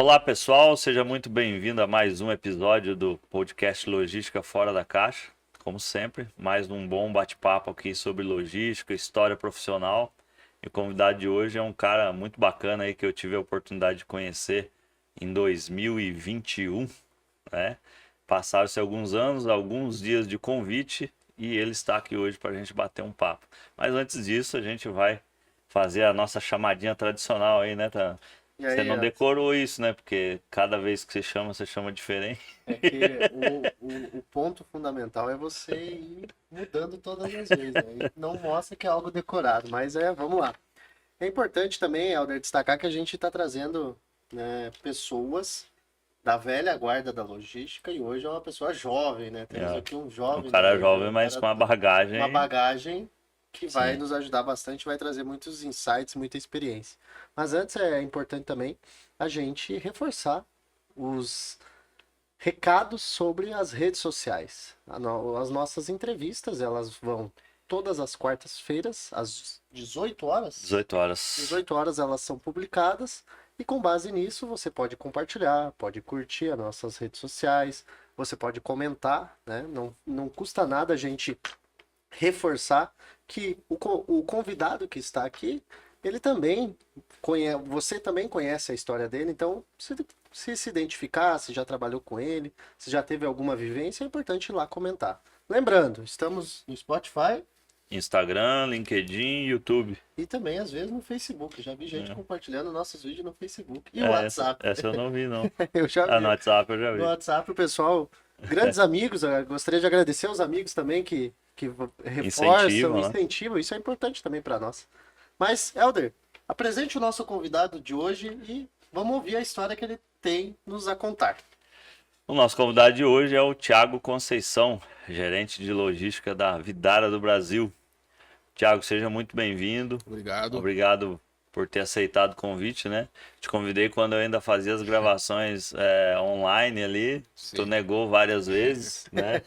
Olá pessoal, seja muito bem-vindo a mais um episódio do podcast Logística Fora da Caixa. Como sempre, mais um bom bate-papo aqui sobre logística, história profissional. E o convidado de hoje é um cara muito bacana aí que eu tive a oportunidade de conhecer em 2021, né? Passaram-se alguns anos, alguns dias de convite e ele está aqui hoje para a gente bater um papo. Mas antes disso, a gente vai fazer a nossa chamadinha tradicional aí, né, tá? E Você aí, não ó, decorou isso, né? Porque cada vez que você chama diferente. é que o ponto fundamental é você ir mudando todas as vezes, né? E não mostra que é algo decorado, mas vamos lá. É importante também, Helder, destacar que a gente está trazendo, né, pessoas da velha guarda da logística e hoje é uma pessoa jovem, né? Temos aqui um Um jovem na cara mesa, jovem, um mas cara com uma bagagem. uma bagagem que vai Sim. nos ajudar bastante, vai trazer muitos insights, muita experiência. Mas antes é importante também a gente reforçar os recados sobre as redes sociais. As nossas entrevistas, elas vão todas as quartas-feiras, às 18 horas. 18 horas. 18 horas elas são publicadas e com base nisso você pode compartilhar, pode curtir as nossas redes sociais, você pode comentar, né? Não custa nada a gente reforçar que o convidado que está aqui, ele também você também conhece a história dele, então se identificar, se já trabalhou com ele, se já teve alguma vivência, é importante ir lá comentar. Lembrando, estamos no Spotify Instagram, LinkedIn, YouTube. e também às vezes no Facebook. Já vi gente compartilhando nossos vídeos no Facebook e o Essa WhatsApp. eu não vi, não. Eu já vi. No WhatsApp eu já vi. No WhatsApp, o pessoal, grandes amigos, eu gostaria de agradecer aos amigos também que reforçam, Incentivam, né? incentivam, isso é importante também para nós. Mas, Helder, apresente o nosso convidado de hoje e vamos ouvir a história que ele tem nos a contar. O nosso convidado de hoje é o Thiago Conceição, gerente de logística da Vidara do Brasil. Thiago, seja muito bem-vindo. Obrigado. Obrigado por ter aceitado o convite, né? Te convidei quando eu ainda fazia as gravações online ali. Sim. Tu negou várias vezes, né?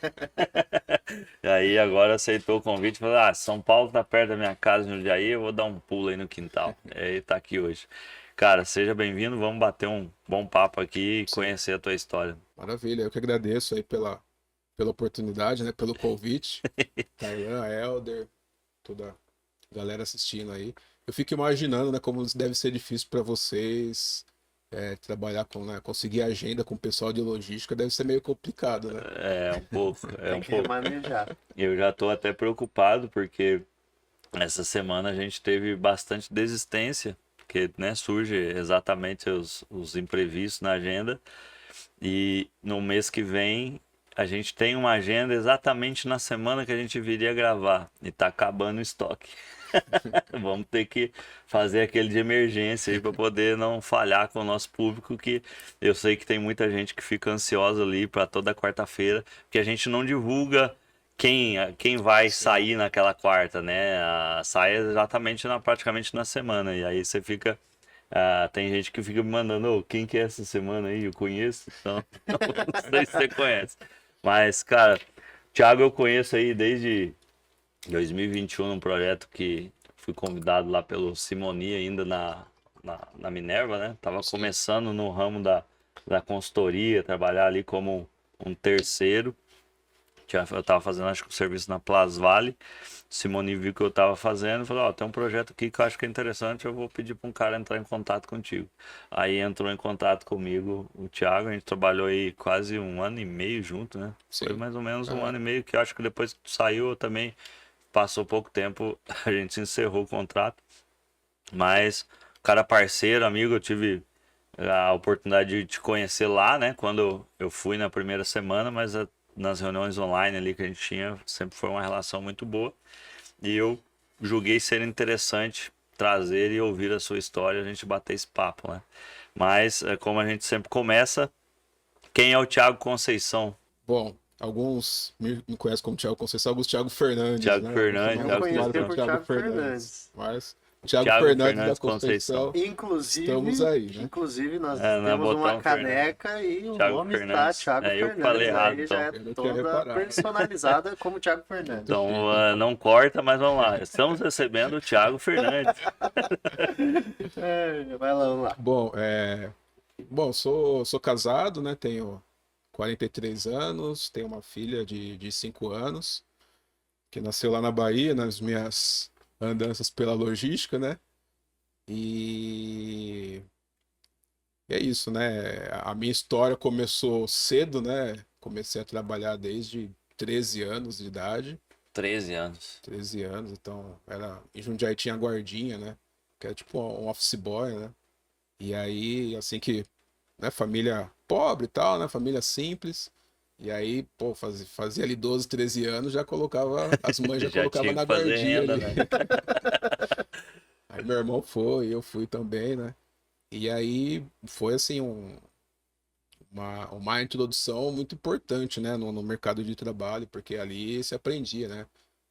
E aí agora aceitou o convite e falou, São Paulo tá perto da minha casa no Jundiaí, eu vou dar um pulo aí no quintal. E aí tá aqui hoje. Cara, seja bem-vindo, vamos bater um bom papo aqui e conhecer a tua história. Maravilha, eu que agradeço aí pela oportunidade, né? Pelo convite. Tailan, Helder, toda a galera assistindo aí. Eu fico imaginando, né, como deve ser difícil para vocês trabalhar com, né, conseguir agenda com o pessoal de logística, deve ser meio complicado, né? Um pouco. Tem que manejar. Eu já tô até preocupado porque essa semana a gente teve bastante desistência, porque, né, surge exatamente os imprevistos na agenda e no mês que vem a gente tem uma agenda exatamente na semana que a gente viria gravar e tá acabando o estoque. Vamos ter que fazer aquele de emergência aí para poder não falhar com o nosso público, que eu sei que tem muita gente que fica ansiosa ali para toda quarta-feira, porque a gente não divulga quem vai sair naquela quarta, né? Sai exatamente praticamente na semana, e aí você fica... tem gente que fica me mandando, quem que é essa semana aí? Eu conheço, então não sei se você conhece. Mas, cara, Thiago eu conheço aí desde 2021, num projeto que fui convidado lá pelo Simoni ainda na Minerva, né? Tava começando no ramo da consultoria, trabalhar ali como um terceiro. Eu tava fazendo, acho que, o serviço na Plasvale. Simoni viu que eu tava fazendo e falou, tem um projeto aqui que eu acho que é interessante, eu vou pedir para um cara entrar em contato contigo. Aí entrou em contato comigo o Thiago, a gente trabalhou aí quase 1 ano e meio junto, né? Sim. Foi mais ou menos 1 ano e meio, que eu acho que depois que tu saiu eu também passou pouco tempo, a gente encerrou o contrato. Mas, cara parceiro, amigo, eu tive a oportunidade de te conhecer lá, né? Quando eu fui na primeira semana, mas nas reuniões online ali que a gente tinha, sempre foi uma relação muito boa. E eu julguei ser interessante trazer e ouvir a sua história, a gente bater esse papo, né? Mas, como a gente sempre começa, quem é o Thiago Conceição? Bom, alguns me conhecem como Thiago Conceição, alguns Thiago Fernandes, Thiago né? Fernandes, Eu Thiago conheci Conceição. por Thiago Fernandes. Mas Thiago Thiago Fernandes Fernandes da Conceição. Inclusive, Estamos aí, né? inclusive nós É, não é temos uma botão caneca e o Thiago nome Fernandes. está Thiago Eu que Fernandes. falei errado, Aí então. já é Eu não tinha toda reparado. personalizada como Thiago Fernandes. Então, não corta, mas vamos lá. Estamos recebendo o Thiago Fernandes. Vai lá, vamos lá. Bom, Bom, sou casado, né? Tenho 43 anos, tenho uma filha de 5 anos, que nasceu lá na Bahia, nas minhas andanças pela logística, né? E é isso, né? A minha história começou cedo, né? Comecei a trabalhar desde 13 anos de idade, 13 anos. 13 anos, então era em Jundiaí tinha guardinha, né? Que era tipo um office boy, né? E aí, assim que, né, família pobre e tal, né? Família simples. E aí, pô, fazia ali 12, 13 anos, já colocava, as mães já Já colocavam tinha que na fazer guardinha renda, ali. né? Aí meu irmão foi, eu fui também, né? E aí foi assim uma introdução muito importante, né, no mercado de trabalho, porque ali se aprendia, né,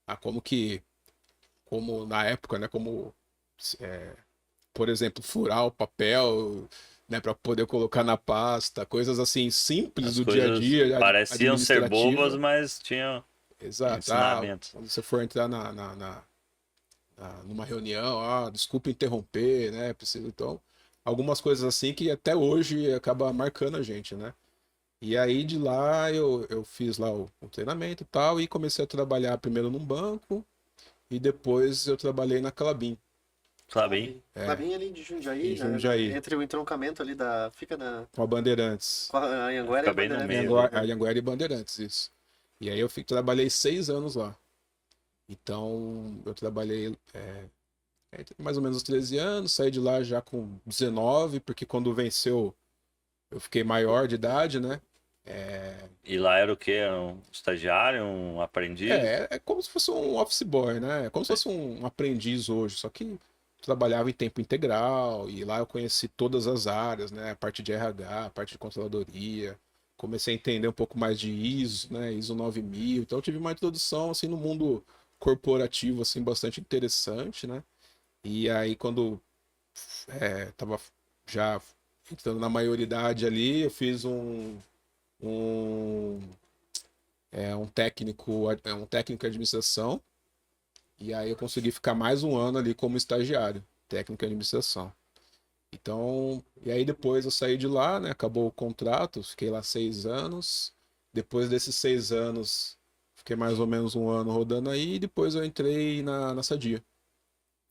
a como na época, né, como, é, por exemplo, furar o papel, né, para poder colocar na pasta, coisas assim simples As do dia a coisas dia, pareciam ser bobas, administrativa. mas tinham Exato. Ah, ensinamentos. quando você for entrar numa reunião, desculpa interromper, né, preciso, então, algumas coisas assim que até hoje acaba marcando a gente, né. E aí de lá eu fiz lá o treinamento e tal, e comecei a trabalhar primeiro num banco e depois eu trabalhei na Clabin, Sabe, hein? Klabin. Klabin ali de em Jundiaí, Jundiaí, entre o entroncamento ali da. Fica na. com a Bandeirantes. Com a Anhanguera e Fica a bem no Bandeirantes meio. ali, né? Anhanguera e Bandeirantes, isso. E aí trabalhei 6 anos lá. Então eu trabalhei mais ou menos 13 anos, saí de lá já com 19, porque quando venceu eu fiquei maior de idade, né? E lá era o quê? Era um estagiário, um aprendiz? É como se fosse um office boy, né? É como se Sim. fosse um aprendiz hoje, só que trabalhava em tempo integral e lá eu conheci todas as áreas, né? A parte de RH, a parte de controladoria. Comecei a entender um pouco mais de ISO, né? ISO 9000. Então eu tive uma introdução assim no mundo corporativo assim bastante interessante, né? E aí quando tava já entrando na maioridade ali, eu fiz um um técnico em administração. E aí eu consegui ficar mais um ano ali como estagiário, técnico em administração. Então, e aí depois eu saí de lá, né? Acabou o contrato, fiquei lá 6 anos. Depois desses 6 anos, fiquei mais ou menos um ano rodando aí, e depois eu entrei na Sadia.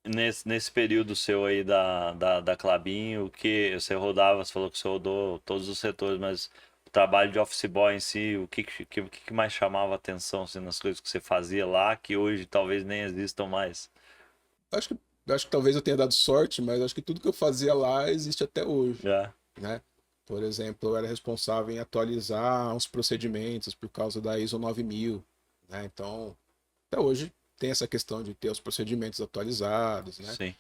Nesse período seu aí da Klabin, o que você rodava, você falou que você rodou todos os setores, mas o trabalho de office boy em si, o que mais chamava a atenção assim, nas coisas que você fazia lá, que hoje talvez nem existam mais? Acho que, acho que talvez eu tenha dado sorte, mas acho que tudo que eu fazia lá existe até hoje, Já. né? Por exemplo, eu era responsável em atualizar os procedimentos por causa da ISO 9000, né? Então, até hoje tem essa questão de ter os procedimentos atualizados, né? Sim.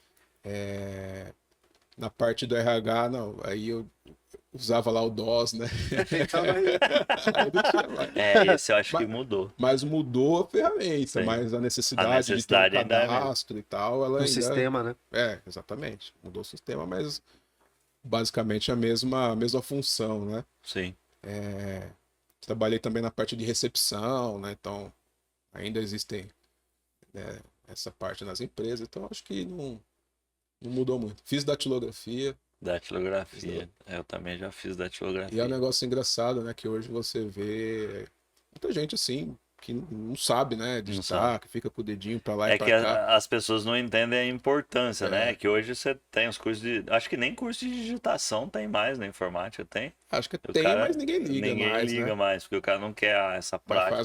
Na parte do RH, não, aí eu usava lá o DOS, né? Então, aí, Aí não tinha mais. Esse eu acho que Mas, mudou. mas mudou a ferramenta, Sim. mas a A necessidade de ter um necessidade ainda é a mesma. cadastro e tal, ela no ainda. sistema, né? Exatamente. Mudou o sistema, mas basicamente a mesma função, né? Sim. Trabalhei também na parte de recepção, né? Então, ainda existem, né, essa parte nas empresas, então acho que não mudou muito. Fiz datilografia, Datilografia. Eu também já fiz e é um datilografia. negócio engraçado, né? Que hoje você vê muita gente assim que não sabe, né? Não sabe. Digitar, que fica com o dedinho pra lá e É que pra cá. as pessoas não entendem a importância, né? É, Que hoje você tem os cursos de. Acho que nem curso de digitação tem mais na informática, tem. acho que O tem, cara. mas ninguém liga Ninguém mais, liga né? mais, porque o cara não quer essa Mas prática.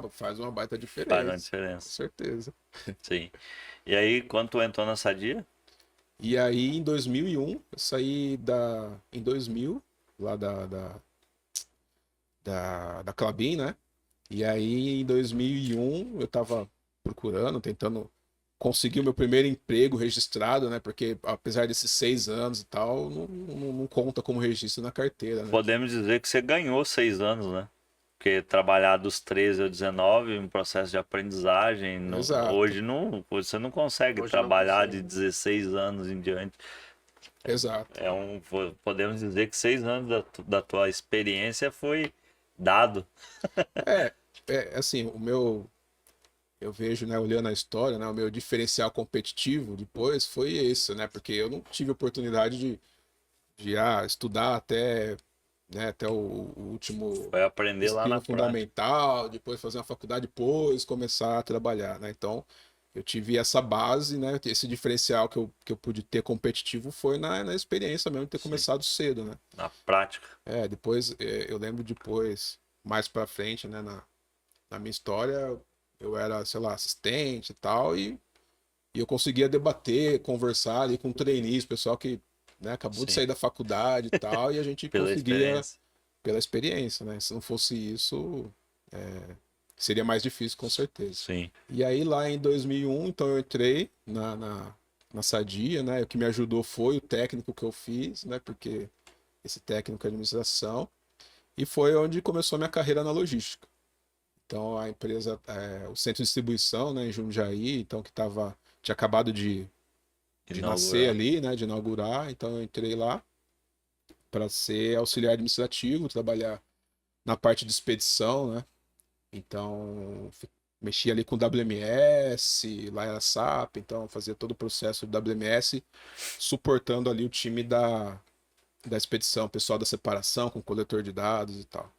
faz uma baita Faz uma diferença, com diferença. certeza. Sim. E aí, quando tu entrou na Sadia? E aí, em 2001, eu saí em 2000, lá da Klabin, né? E aí, em 2001, eu tava procurando, tentando conseguir o meu primeiro emprego registrado, né? Porque apesar desses 6 anos e tal, não conta como registro na carteira, né? Podemos dizer que você ganhou 6 anos, né? Porque trabalhar dos 13 aos 19, um processo de aprendizagem, Exato, hoje não, você não consegue Hoje não trabalhar de consegue. 16 anos em diante. exato. Podemos dizer que 6 anos da tua experiência foi dado. É, assim, eu vejo, né, olhando a história, né, o meu diferencial competitivo depois foi esse, né? Porque eu não tive oportunidade estudar até, né, até o último Vai aprender lá na ensino prática. fundamental, depois fazer uma faculdade, depois começar a trabalhar, né? Então, eu tive essa base, né? Esse diferencial que eu pude ter competitivo foi na experiência mesmo, de ter Sim. começado cedo, né? Na prática. Depois, eu lembro depois, mais pra frente, né, na minha história, eu era, sei lá, assistente e tal, e eu conseguia debater, conversar ali com trainees, pessoal que, né, acabou de Sim. sair da faculdade e tal, e a gente Pela conseguia, experiência. pela experiência, né? Se não fosse isso, seria mais difícil, com certeza. Sim. E aí, lá em 2001, então eu entrei na Sadia, né? O que me ajudou foi o técnico que eu fiz, né? Porque esse técnico de administração, e foi onde começou a minha carreira na logística. Então, a empresa, o centro de distribuição, né, em Jundiaí, então tinha acabado de nascer Inaugurar. ali, né, de inaugurar, então eu entrei lá para ser auxiliar administrativo, trabalhar na parte de expedição, né? Então, mexia ali com WMS, lá era SAP, então fazia todo o processo de WMS, suportando ali o time da expedição, o pessoal da separação, com coletor de dados e tal.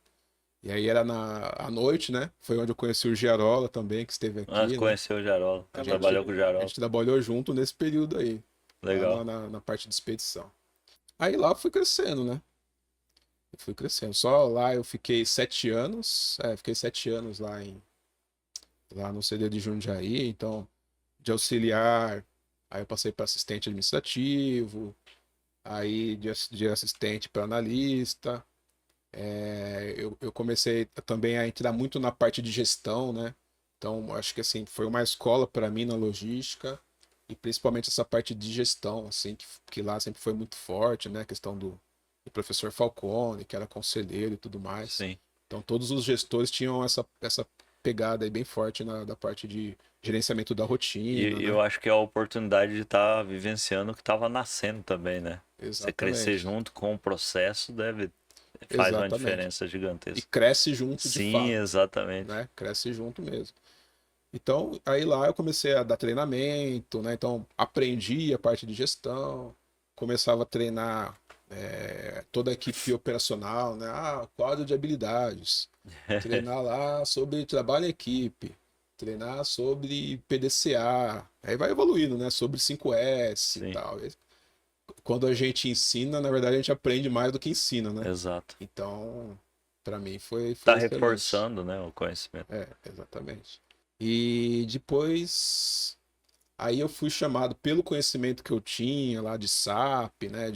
E aí era à noite, né? Foi onde eu conheci o Giarola também, que esteve Ah, aqui, né? conheceu o Jarola. A Trabalhou gente, com o a Jarola. gente trabalhou junto nesse período aí, lá Legal. na parte de expedição. Aí lá eu fui crescendo, né? Eu fui crescendo. Só lá eu fiquei 7 anos. Fiquei 7 anos lá no CD de Jundiaí. Então, de auxiliar, aí eu passei para assistente administrativo, aí de assistente para analista. Eu comecei também a entrar muito na parte de gestão, né? Então, acho que assim, foi uma escola para mim na logística e principalmente essa parte de gestão, assim, que lá sempre foi muito forte, né? A questão do professor Falcone, que era conselheiro e tudo mais. Sim. Então, todos os gestores tinham essa pegada aí bem forte da parte de gerenciamento da rotina, E né? eu acho que é a oportunidade de estar vivenciando o que estava nascendo também, né? Você crescer Exatamente. junto com o processo faz uma Exatamente. diferença E gigantesca. cresce junto de Sim, fato, exatamente. né? Cresce junto mesmo. Então, aí lá eu comecei a dar treinamento, né? Então, aprendi a parte de gestão, começava a treinar toda a equipe operacional, né? Quadro de habilidades, treinar lá sobre trabalho em equipe, treinar sobre PDCA, aí vai evoluindo, né? Sobre 5S e Sim, tal. Quando a gente ensina, na verdade, a gente aprende mais do que ensina, né? exato. Então, para mim foi Tá excelente. reforçando, né, o conhecimento. Exatamente. E depois, aí eu fui chamado pelo conhecimento que eu tinha lá de SAP, né,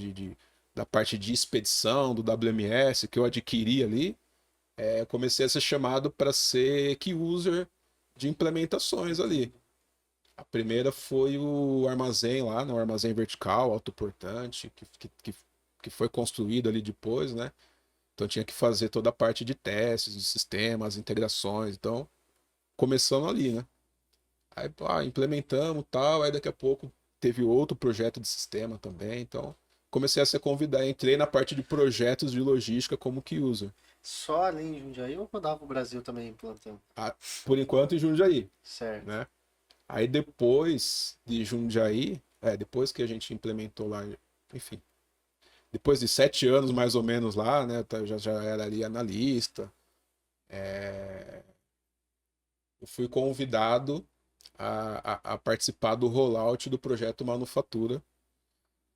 da parte de expedição, do WMS, que eu adquiri ali, comecei a ser chamado para ser key user de implementações ali. A primeira foi o armazém lá, no armazém vertical, autoportante, que foi construído ali depois, né? Então tinha que fazer toda a parte de testes, de sistemas, integrações. Então, começando ali, né? Aí, pá, implementamos tal, aí daqui a pouco teve outro projeto de sistema também, então comecei a ser convidado, entrei na parte de projetos de logística como key user. Só ali em Jundiaí ou rodava o Brasil também implantando? Ah, por enquanto em Jundiaí, Certo. né? Aí depois de Jundiaí, depois que a gente implementou lá, enfim, depois de 7 anos mais ou menos lá, né? Eu já era ali analista, eu fui convidado a participar do rollout do projeto Manufatura,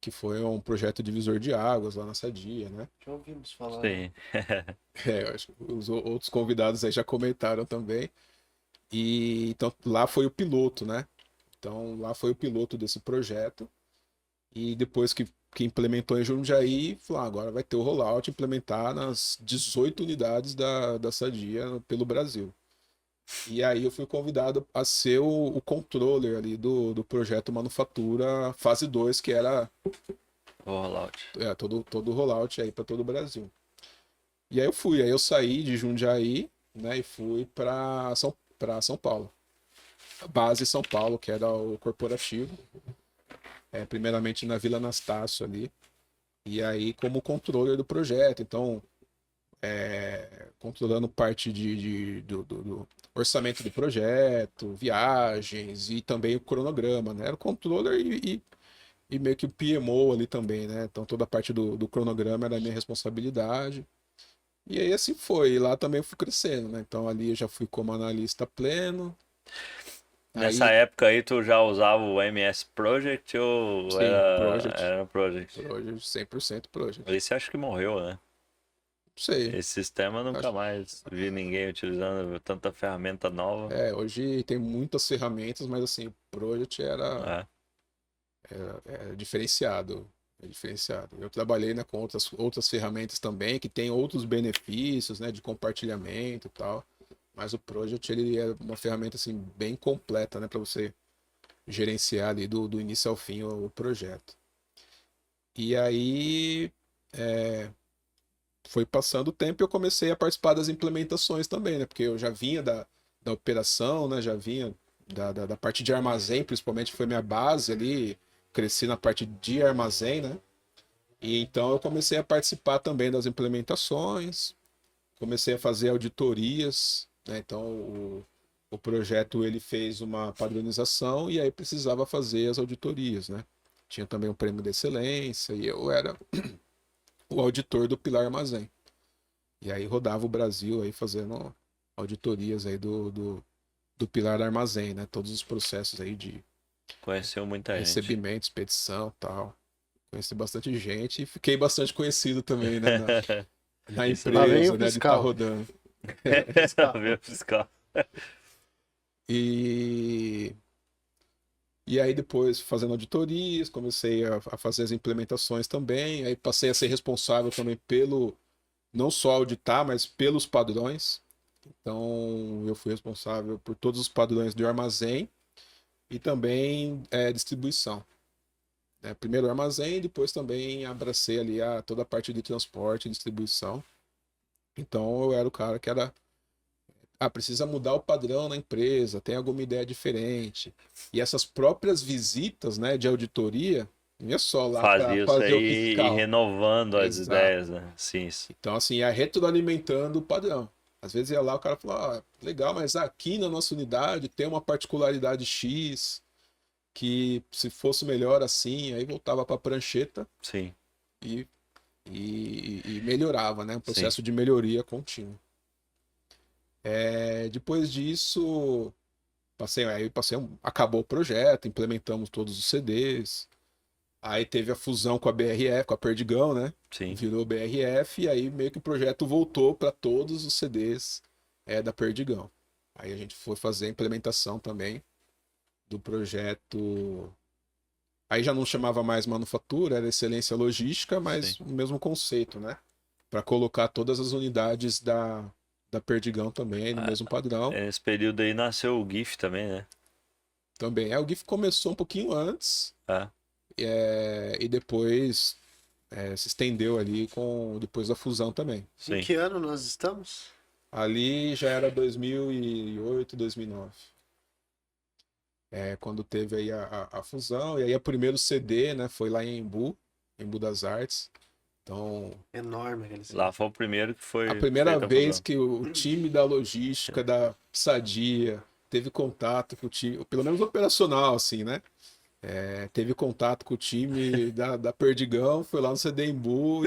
que foi um projeto divisor de águas lá na Sadia, né? Já ouvimos falar, né? Sim. Eu acho que os outros convidados aí já comentaram também. E então lá foi o piloto, né? Então lá foi o piloto desse projeto. E depois que implementou em Jundiaí, falou: agora vai ter o rollout, implementar nas 18 unidades da Sadia pelo Brasil. E aí eu fui convidado a ser o controller ali do projeto Manufatura fase 2, que era O rollout. todo o rollout aí para todo o Brasil. E aí aí eu saí de Jundiaí, né, e fui para São Paulo. Base São Paulo, que era o corporativo, primeiramente na Vila Anastácio ali. E aí como controller do projeto, então controlando parte do orçamento do projeto, viagens e também o cronograma, né? Era o controller e meio que o PMO ali também, né? Então toda a parte do cronograma era minha responsabilidade. E aí assim foi, e lá também eu fui crescendo, né? Então ali eu já fui como analista pleno. Nessa Aí, época aí tu já usava o MS Project ou sim, era Project? Project, 100% Project. Esse acho que morreu, né? Não sei, Esse sistema eu nunca acho, mais vi ninguém utilizando tanta ferramenta nova. hoje tem muitas ferramentas, mas assim, o Project É, é diferenciado. É diferenciado. Eu trabalhei, né, com outras ferramentas também que tem outros benefícios, né, de compartilhamento e tal. Mas o Project ele é uma ferramenta assim bem completa, né, para você gerenciar ali do início ao fim o projeto. E aí foi passando o tempo e eu comecei a participar das implementações também, né, porque eu já vinha da operação, né, já vinha da parte de armazém, principalmente foi minha base ali, cresci na parte de armazém, né? E então eu comecei a participar também das implementações, comecei a fazer auditorias, né? Então o projeto ele fez uma padronização e aí precisava fazer as auditorias, né? Tinha também um prêmio de excelência e eu era o auditor do Pilar Armazém. E aí rodava o Brasil aí fazendo auditorias aí do Pilar Armazém, né? Todos os processos aí de conheceu muita gente. recebimento, expedição, tal. Conheci bastante gente e fiquei bastante conhecido também, né? Na Isso Lá daí. vem empresa, o né? De estar fiscal. rodando. Fiscal. Meu fiscal. E, e aí depois fazendo auditorias, comecei a fazer as implementações também. Aí passei a ser responsável também pelo, não só auditar, mas pelos padrões. Então eu fui responsável por todos os padrões de armazém e também distribuição. Né? Primeiro o armazém, depois também abracei ali toda a parte de transporte e distribuição. Então eu era o cara que era precisa mudar o padrão na empresa, tem alguma ideia diferente. E essas próprias visitas, né, de auditoria, não é só lá para Fazia isso fazer o aí e fiscal. renovando as Exato. ideias, né? Sim, sim. Então, assim, é retroalimentando o padrão. Às vezes ia lá o cara falava, legal, mas aqui na nossa unidade tem uma particularidade X que se fosse melhor assim, aí voltava para a prancheta Sim, e, e melhorava, né? Um sim. processo de melhoria contínuo. Depois disso, acabou o projeto, implementamos todos os CDs. Aí teve a fusão com a BRF, com a Perdigão, né? Sim. Virou BRF e aí meio que o projeto voltou para todos os CDs da Perdigão. Aí a gente foi fazer a implementação também do projeto. Aí já não chamava mais manufatura, era excelência logística, mas Sim. o mesmo conceito, né? Para colocar todas as unidades da Perdigão também no mesmo padrão. Nesse período aí nasceu o GIF também, né? Também. O GIF começou um pouquinho antes É, e depois se estendeu ali depois da fusão também. Em sim. que ano nós estamos? Ali já era 2008, 2009. Quando teve aí a fusão, e aí o primeiro CD, né, foi lá em Embu das Artes. Então, Enorme aquele CD. Lá foi o primeiro que a foi primeira feita a vez fusão. que o time da logística, da Sadia, teve contato com o time, pelo menos operacional, assim, né? Teve contato com o time da Perdigão, foi lá no CD Embu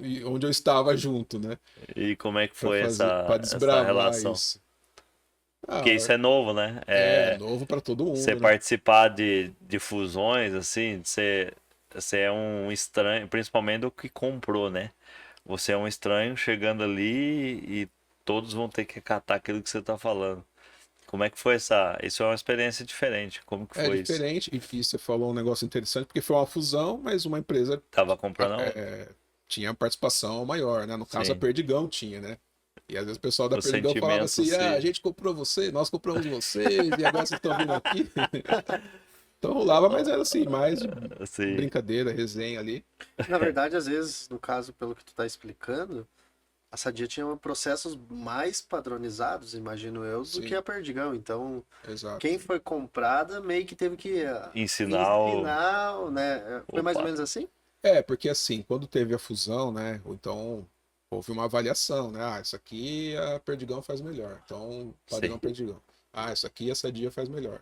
e onde eu estava junto, né? E como é que Para foi para essa desbravar relação? isso. Porque isso é novo, né? Novo para todo Você mundo, né? participar de fusões, assim, você é um estranho, principalmente do que comprou, né? Você é um estranho chegando ali e todos vão ter que acatar aquilo que você está falando. Como é que foi essa? Isso é uma experiência diferente. Como que É foi isso? diferente, e você falou um negócio interessante, porque foi uma fusão, mas uma empresa Tava comprando tinha participação maior, né? No caso, a sim, Perdigão tinha, né? E às vezes o pessoal da o Perdigão falava sentimento assim: a se gente comprou você, nós compramos vocês, e agora vocês estão vindo aqui. Então rolava, mas era assim, mais de assim, brincadeira, resenha ali. Na verdade, às vezes, no caso, pelo que tu tá explicando, a Sadia tinha processos mais padronizados, imagino eu, do que Sim, a Perdigão. Então, quem exato. foi comprada meio que teve que ensinar o ensinar, né? Foi mais ou opa, menos assim? Porque assim, quando teve a fusão, né? Ou então houve uma avaliação, né? Isso aqui a Perdigão faz melhor. Então, sim, padrão Perdigão. Isso aqui a Sadia faz melhor.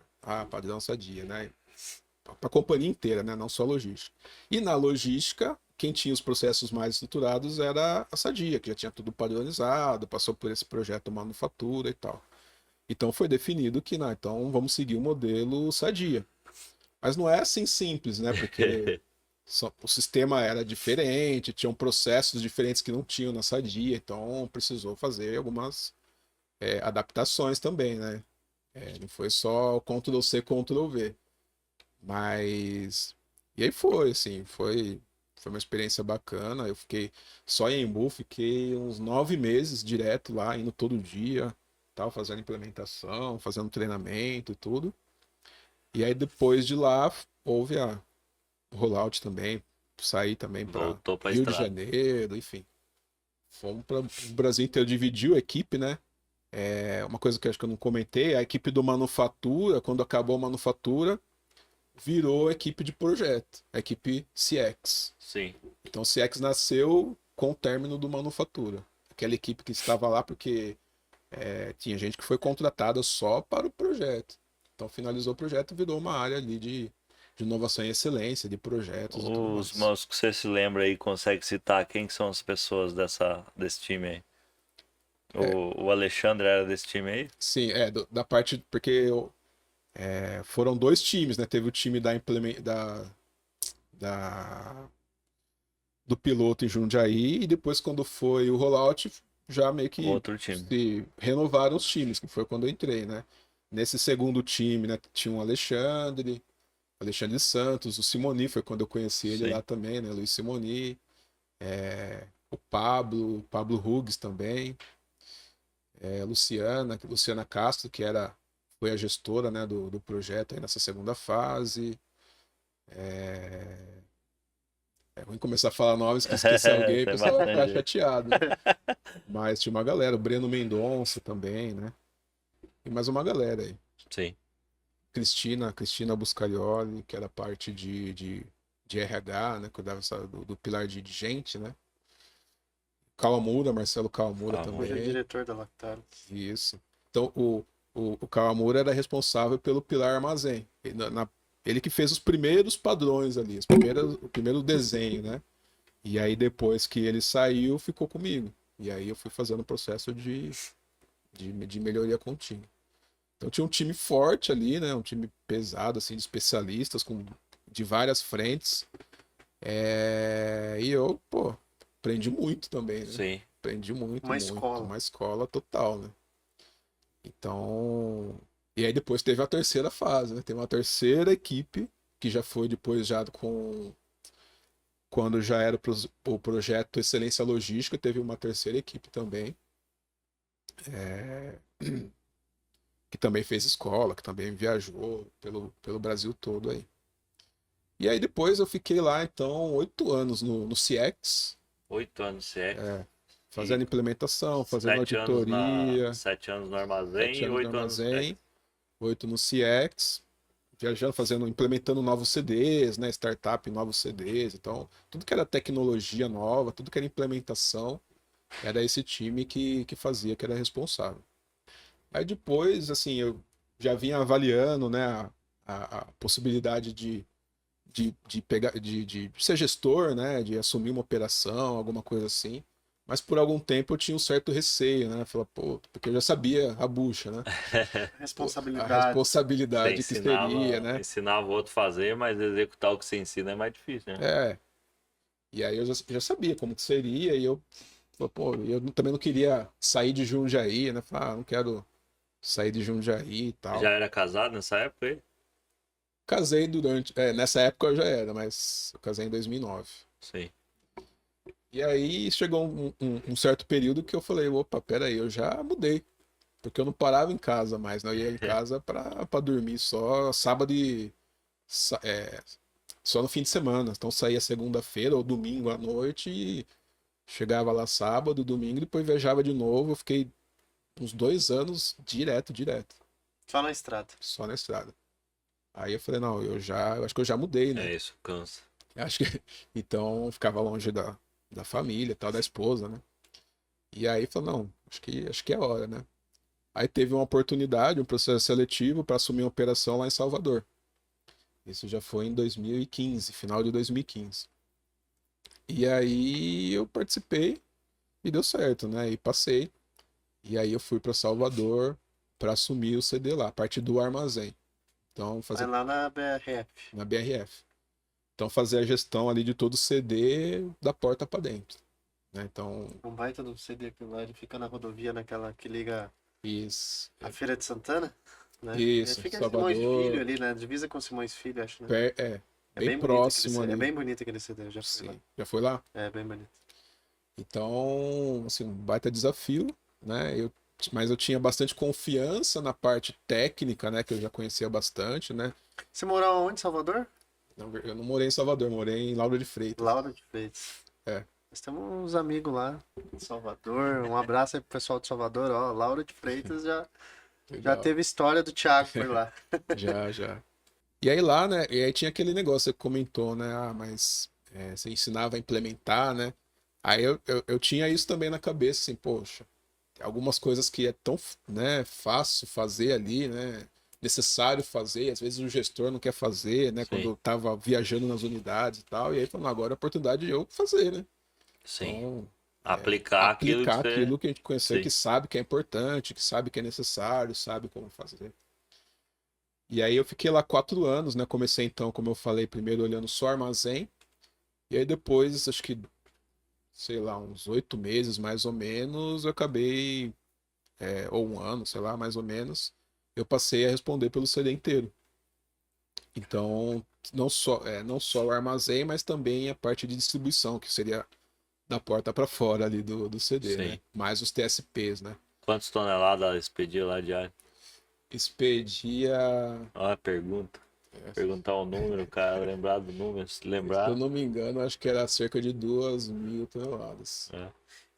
Padrão Sadia, né? a companhia inteira, né? Não só a logística. E na logística, quem tinha os processos mais estruturados era a Sadia, que já tinha tudo padronizado, passou por esse projeto manufatura e tal. Então foi definido que, não, então vamos seguir o modelo Sadia. Mas não é assim simples, né? Porque o sistema era diferente, tinham processos diferentes que não tinham na Sadia, então precisou fazer algumas adaptações também, né? Não foi só Ctrl+C, Ctrl+V. Mas. E aí foi, assim, foi uma experiência bacana. Eu fiquei só em Embu, fiquei uns 9 meses direto lá, indo todo dia, tal, fazendo implementação, fazendo treinamento e tudo. E aí depois de lá houve a rollout também, saí também para Voltou pra Rio de estrada. Janeiro, enfim. Fomos para o Brasil inteiro, dividiu a equipe, né? Uma coisa que eu acho que eu não comentei, a equipe do Manufatura, quando acabou a Manufatura, virou equipe de projeto, a equipe CX. Sim. Então o CX nasceu com o término do Manufatura. Aquela equipe que estava lá porque tinha gente que foi contratada só para o projeto. Então finalizou o projeto e virou uma área ali de inovação e excelência, de projetos e tudo Os mais. moços que você se lembra aí, consegue citar quem que são as pessoas desse time aí? O Alexandre era desse time aí? Sim, da parte. Porque foram 2 times, né? Teve o time da- do piloto em Jundiaí, e depois, quando foi o rollout, já meio que Outro time. se renovaram os times, que foi quando eu entrei, né? Nesse segundo time, né, tinha o Alexandre Santos, o Simoni, foi quando eu conheci ele Sim. lá também, né? Luiz Simoni, o Pablo Hugues também, Luciana Castro, que foi a gestora, né, do projeto aí nessa segunda fase. É ruim começar a falar nomes que esquecer alguém, o Tem pessoal vai ficar bastante. chateado, né? Mas tinha uma galera, o Breno Mendonça também, né? E mais uma galera aí. Sim. Cristina Buscarioli, que era parte de RH, né? Cuidava do pilar de gente, né? Kawamura, Marcelo Kawamura Kawamura. Hoje é também. diretor da Lactalis. Isso. Então, o Kawamura era responsável pelo pilar armazém. Ele que fez os primeiros padrões ali, o primeiro desenho, né? E aí, depois que ele saiu, ficou comigo. E aí eu fui fazendo o processo de melhoria contínua. Então tinha um time forte ali, né? Um time pesado, assim, de especialistas, de várias frentes. E eu, pô, aprendi muito também, né? Sim. Aprendi muito, Uma muito. escola. Uma escola total, né? Então. E aí depois teve a terceira fase, né? Teve uma terceira equipe, que já foi depois já quando já era o projeto Excelência Logística, teve uma terceira equipe também, que também fez escola, que também viajou pelo Brasil todo aí. E aí depois eu fiquei lá, então, 8 anos no CX, 8 anos CX. fazendo E implementação, fazendo 7 anos 7 anos no armazém 7 e anos de 8 anos no CX. armazém, 8 no CX, viajando, implementando novos CDs, né, startup, novos CDs, então, tudo que era tecnologia nova, tudo que era implementação, era esse time que fazia, que era responsável. Aí depois, assim, eu já vinha avaliando, né, a possibilidade de pegar, de ser gestor, né, de assumir uma operação, alguma coisa assim. Mas por algum tempo eu tinha um certo receio, né? Falar, pô, porque eu já sabia a bucha, né? A Responsabilidades. Você responsabilidade que seria, né? ensinava o outro a fazer, mas executar o que você ensina é mais difícil, né? E aí eu já sabia como que seria, e eu, pô, eu também não queria sair de Jundiaí, né? Falar, não quero sair de Jundiaí e Já tal. era casado nessa época aí? Casei nessa época eu já era, mas eu casei em 2009. Sim. E aí chegou um certo período que eu falei, opa, peraí, eu já mudei. Porque eu não parava em casa mais, né? Eu ia em casa pra dormir só sábado só no fim de semana. Então saía segunda-feira ou domingo à noite e chegava lá sábado, domingo, depois viajava de novo. Eu fiquei uns 2 anos direto, Só na estrada. só na estrada. Aí eu falei, não, eu acho que eu já mudei, né? É isso, cansa. Eu acho que então eu ficava longe da família, tal, da esposa, né? E aí falou, não, acho que é hora, né? Aí teve uma oportunidade, um processo seletivo para assumir uma operação lá em Salvador. Isso já foi em 2015, final de 2015. E aí eu participei e deu certo, né? E passei. E aí eu fui para Salvador para assumir o CD lá, a parte do armazém. Então, Vai fazer lá na BRF. na BRF. Então, fazer a gestão ali de todo o CD da porta para dentro, né? Então, Um baita do CD aquilo lá, ele fica na rodovia, naquela que liga isso, a Feira de Santana, né? Ele isso, fica em Simões Filho Salvador, ali, né? Divisa com Simões Filho, acho, né? É bem bem bonito aquele próximo CD. É ali. bem bonito aquele CD, eu já fui lá. Sim. Já foi lá? É bem bonito. Então, assim, um baita desafio, né? Mas eu tinha bastante confiança na parte técnica, né? Que eu já conhecia bastante, né? Você morou onde, Salvador? Eu não morei em Salvador, morei em Lauro de Freitas. Lauro de Freitas. É. Nós temos uns amigos lá em Salvador. Um abraço aí pro pessoal de Salvador. Ó, Lauro de Freitas já Legal. teve história do Thiago por lá. Já. E aí lá, né? E aí tinha aquele negócio que você comentou, né? Ah, mas você ensinava a implementar, né? Aí eu tinha isso também na cabeça, assim, poxa, algumas coisas que é tão, né, fácil fazer ali, né? Necessário fazer, às vezes o gestor não quer fazer, né? Quando Sim. eu tava viajando nas unidades e tal, e aí falando, agora é a oportunidade de eu fazer, né? Sim. Então, Aplicar aquilo que aplicar você. aquilo que a gente conheceu, Sim. que sabe que é importante, que sabe que é necessário, sabe como fazer. E aí eu fiquei lá 4 anos, né? Comecei então, como eu falei, primeiro olhando só armazém. E aí depois, acho que, sei lá, uns 8 meses mais ou menos, eu acabei, ou um ano, sei lá, mais ou menos, eu passei a responder pelo CD inteiro. Então, não só o armazém, mas também a parte de distribuição, que seria da porta para fora ali do CD, Sim. né? Mais os TSPs, né? Quantas toneladas expedia lá diário? Expedia. Olha a pergunta. Perguntar o número, cara, lembrar do número, se Se lembrar. eu não me engano, acho que era cerca de 2.000 toneladas. É.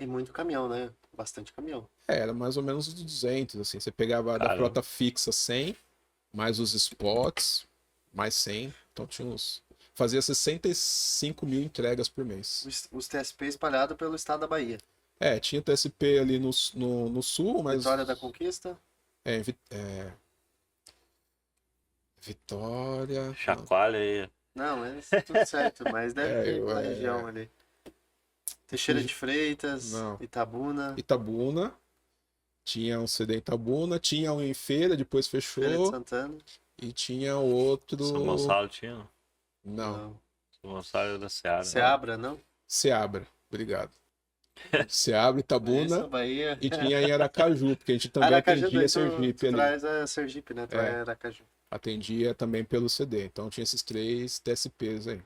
E muito caminhão, né? Bastante caminhão. Era mais ou menos uns 200, assim. Você pegava da Caramba. frota fixa 100, mais os spots, mais 100. Então tinha uns... Fazia 65 mil entregas por mês. Os TSP espalhados pelo estado da Bahia. Tinha TSP ali no sul, mas... Vitória da Conquista. Vitória... Chacoalha aí. Não, é tudo certo, mas deve ter eu- aquela é- região ali. Teixeira de Freitas, Não. Itabuna, Itabuna. Tinha um CD em Itabuna. Tinha um em Feira, depois Feira de fechou. Santana. E tinha outro... São Gonçalo tinha? Não. São Gonçalo era da Seara. Seabra, não? Seabra, obrigado. Seabra, Itabuna Isso, Bahia. e tinha em Aracaju, porque a gente também Aracaju, atendia daí Sergipe tu ali. traz a Sergipe, né? Tu vai É. Aracaju. Atendia também pelo CD. Então tinha esses 3 TSPs aí,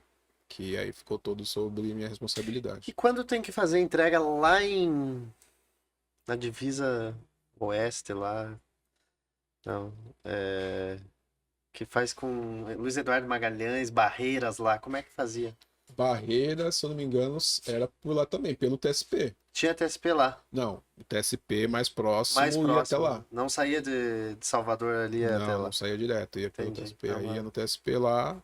que aí ficou todo sobre minha E responsabilidade. quando tem que fazer entrega lá na divisa oeste lá, não, que faz com Luiz Eduardo Magalhães, Barreiras lá, como é que fazia? Barreira, se eu não me engano, era por lá também, pelo TSP. Tinha TSP lá, Não, o TSP mais próximo mais ia até próximo, lá. não saía de Salvador ali até Não, lá. não saía direto, ia pelo Entendi. TSP. Não, Aí ia não. no TSP lá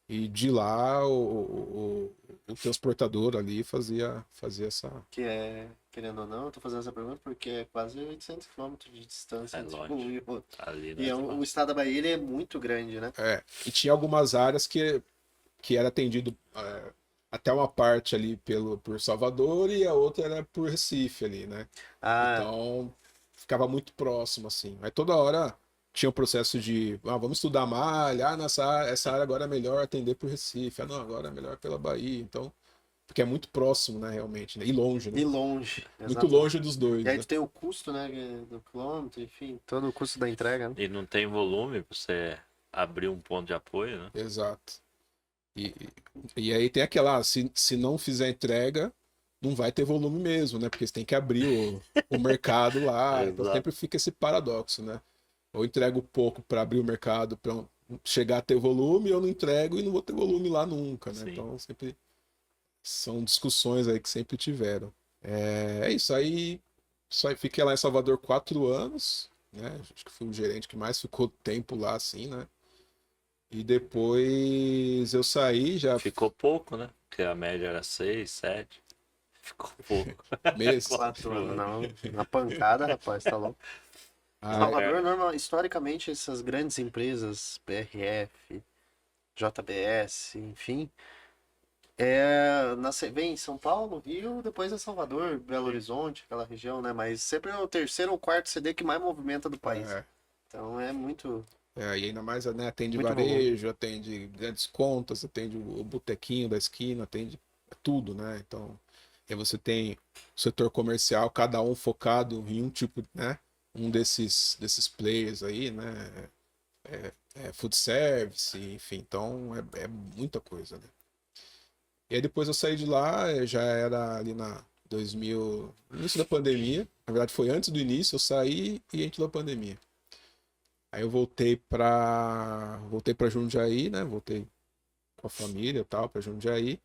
e de lá o transportador ali fazia essa... Que é, querendo ou não, eu tô fazendo essa pergunta porque é quase 800 quilômetros de distância É entre longe. um e o outro. Ali, E né? o estado da Bahia ele é muito grande, né? E tinha algumas áreas que era atendido até uma parte ali por Salvador e a outra era por Recife ali, né? Ah, Então ficava muito próximo, assim. Aí toda hora tinha o processo de, vamos estudar malha, essa área agora é melhor atender por Recife, não, agora é melhor pela Bahia, então, porque é muito próximo, né, realmente, né? E longe, né? e longe. Muito exato. longe dos dois, E aí né? tu tem o custo, né, do quilômetro, enfim, todo o custo da entrega, né? E não tem volume pra você abrir um ponto de apoio, né? Exato. E aí tem aquela, se não fizer entrega, não vai ter volume mesmo, né? Porque você tem que abrir o mercado lá. Então Exato. sempre fica esse paradoxo, né? Ou entrego pouco para abrir o mercado para chegar a ter volume, ou não entrego e não vou ter volume lá nunca, né? Sim. Então sempre são discussões aí que sempre tiveram. É isso aí. Só fiquei lá em Salvador 4 anos, né? Acho que fui o gerente que mais ficou tempo lá, assim, né? E depois eu saí, já Ficou pouco, né? Porque a média era 6, 7. Ficou pouco. meses. 4 anos, não. Na pancada, rapaz, tá louco. Ah, Salvador, normal, historicamente, essas grandes empresas, BRF, JBS, enfim. Vem em São Paulo, Rio, depois é Salvador, Belo Horizonte, aquela região, né? Mas sempre é o terceiro ou quarto CD que mais movimenta do país. É, Então é muito, e ainda mais, né, atende muito volume. varejo, atende grandes contas, atende o botequinho da esquina, atende tudo, né? Então, aí você tem o setor comercial, cada um focado em um tipo, né? Um desses players aí, né? Food service, enfim, então é muita coisa, né? E aí depois eu saí de lá, já era ali na 2000, no início da pandemia. Na verdade foi antes do início, eu saí e entrou a pandemia. Aí eu voltei para Jundiaí, né? Voltei com a família e tal para Jundiaí.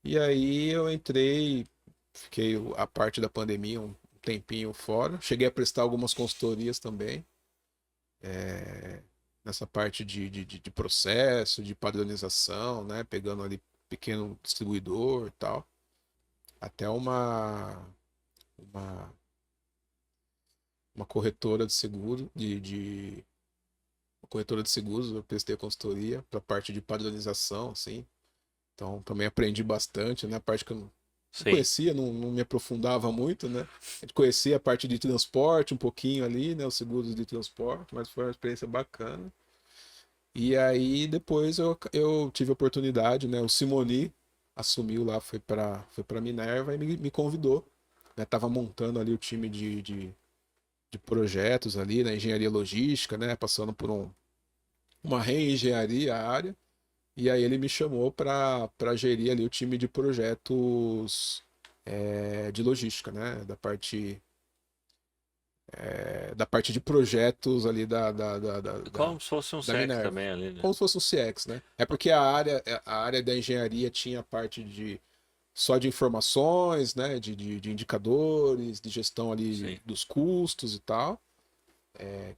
E aí eu entrei, fiquei a parte da pandemia um tempinho fora. Cheguei a prestar algumas consultorias também, nessa parte de processo, de padronização, né? Pegando ali pequeno distribuidor e tal. Até uma, uma corretora de seguro, uma corretora de seguros, eu prestei a consultoria para a parte de padronização, assim. Então também aprendi bastante, né? A parte que eu não Sim. conhecia, não me aprofundava muito, né? A gente conhecia a parte de transporte um pouquinho ali, né? Os seguros de transporte, mas foi uma experiência bacana. E aí depois eu tive a oportunidade, né? O Simoni assumiu lá, foi para Minerva e me convidou. Né? Tava montando ali o time de projetos ali, na engenharia logística, né? Passando por uma reengenharia a área. E aí ele me chamou para gerir ali o time de projetos de logística, né? Da parte de projetos ali Como se fosse um da sexo Minerva. também ali, né? Como se fosse um CX, né? É porque a área da engenharia tinha a parte só de informações, né? De indicadores, de gestão ali Sim. dos custos e tal.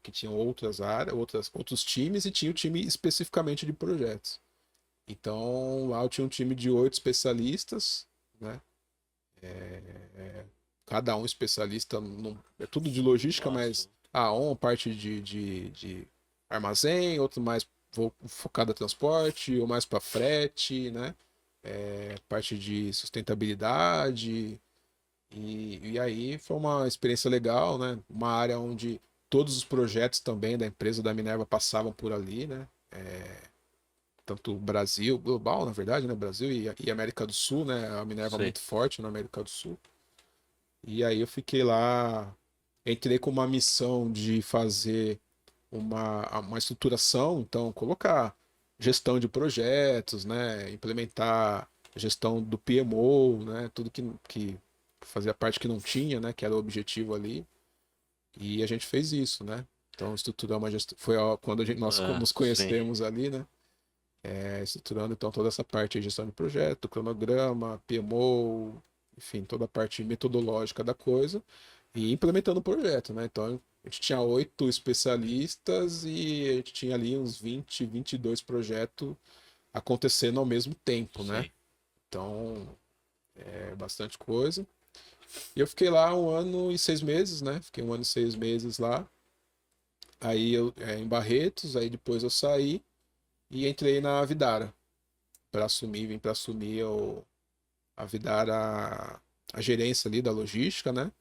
Que tinham outras áreas, outros times, e tinha o time especificamente de projetos. Então lá eu tinha um time de 8 especialistas, né? Cada um especialista, é tudo de logística, Nossa. mas um parte de armazém, outro mais focado em transporte, ou mais para frete, né? Parte de sustentabilidade. E aí foi uma experiência legal, né? Uma área onde todos os projetos também da empresa da Minerva passavam por ali, né? Tanto Brasil, global, na verdade, né? Brasil e América do Sul, né? A Minerva é Sim. muito forte na América do Sul. E aí eu fiquei lá, entrei com uma missão de fazer uma estruturação, então colocar gestão de projetos, né? Implementar gestão do PMO, né? Tudo que fazia parte que não tinha, né? Que era o objetivo ali. E a gente fez isso, né? Então estruturamos uma gestão. Quando nós nos Sim. conhecemos ali, né? Estruturando então toda essa parte de gestão de projeto, cronograma, PMO, enfim, toda a parte metodológica da coisa e implementando o projeto, né? Então a gente tinha 8 especialistas e a gente tinha ali uns 22 projetos acontecendo ao mesmo tempo, né? Sim. Então bastante coisa. E eu fiquei lá 1 ano e 6 meses, né? Fiquei 1 ano e 6 meses lá. Aí em Barretos, aí depois eu saí e entrei na Vidara vim para assumir a Vidara, a gerência ali da logística, né?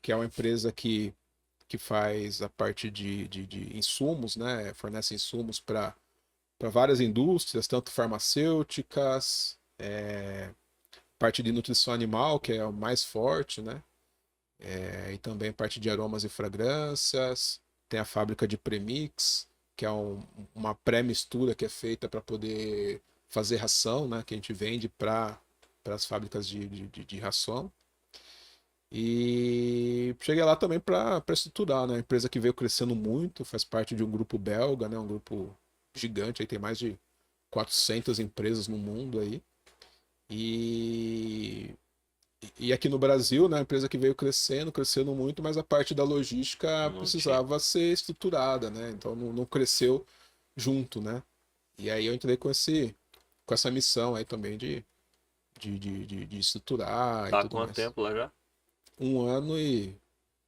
Que é uma empresa que faz a parte de insumos, né? Fornece insumos para várias indústrias, tanto farmacêuticas, parte de nutrição animal, que é o mais forte, né? E também parte de aromas e fragrâncias. Tem a fábrica de premix, que é uma pré-mistura que é feita para poder fazer ração, né? Que a gente vende para as fábricas de ração. E cheguei lá também para estruturar, né? A empresa que veio crescendo muito, faz parte de um grupo belga, né? Um grupo gigante, aí tem mais de 400 empresas no mundo aí. E, e aqui no Brasil, né? A empresa que veio crescendo muito, mas a parte da logística Não tinha. precisava ser estruturada, né? Então não cresceu junto, né? E aí eu entrei com essa missão aí também de estruturar e Tá há tudo quanto mais. tempo lá já? 1 ano e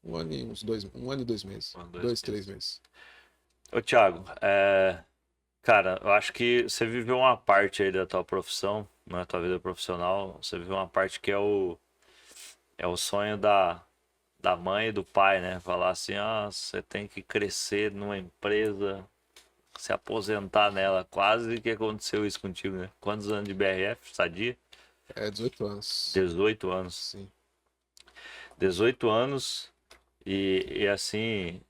uns 2, 1 ano e 2 meses. Há 2 2, 3 meses. meses. Ô, Thiago, Cara, eu acho que você viveu uma parte aí da tua profissão, na tua vida profissional, você viveu uma parte que é o sonho da mãe e do pai, né? Falar assim, você tem que crescer numa empresa, se aposentar nela. Quase que aconteceu isso contigo, né? Quantos anos de BRF, Sadia? 18 anos. 18 anos. Sim. 18 anos e assim,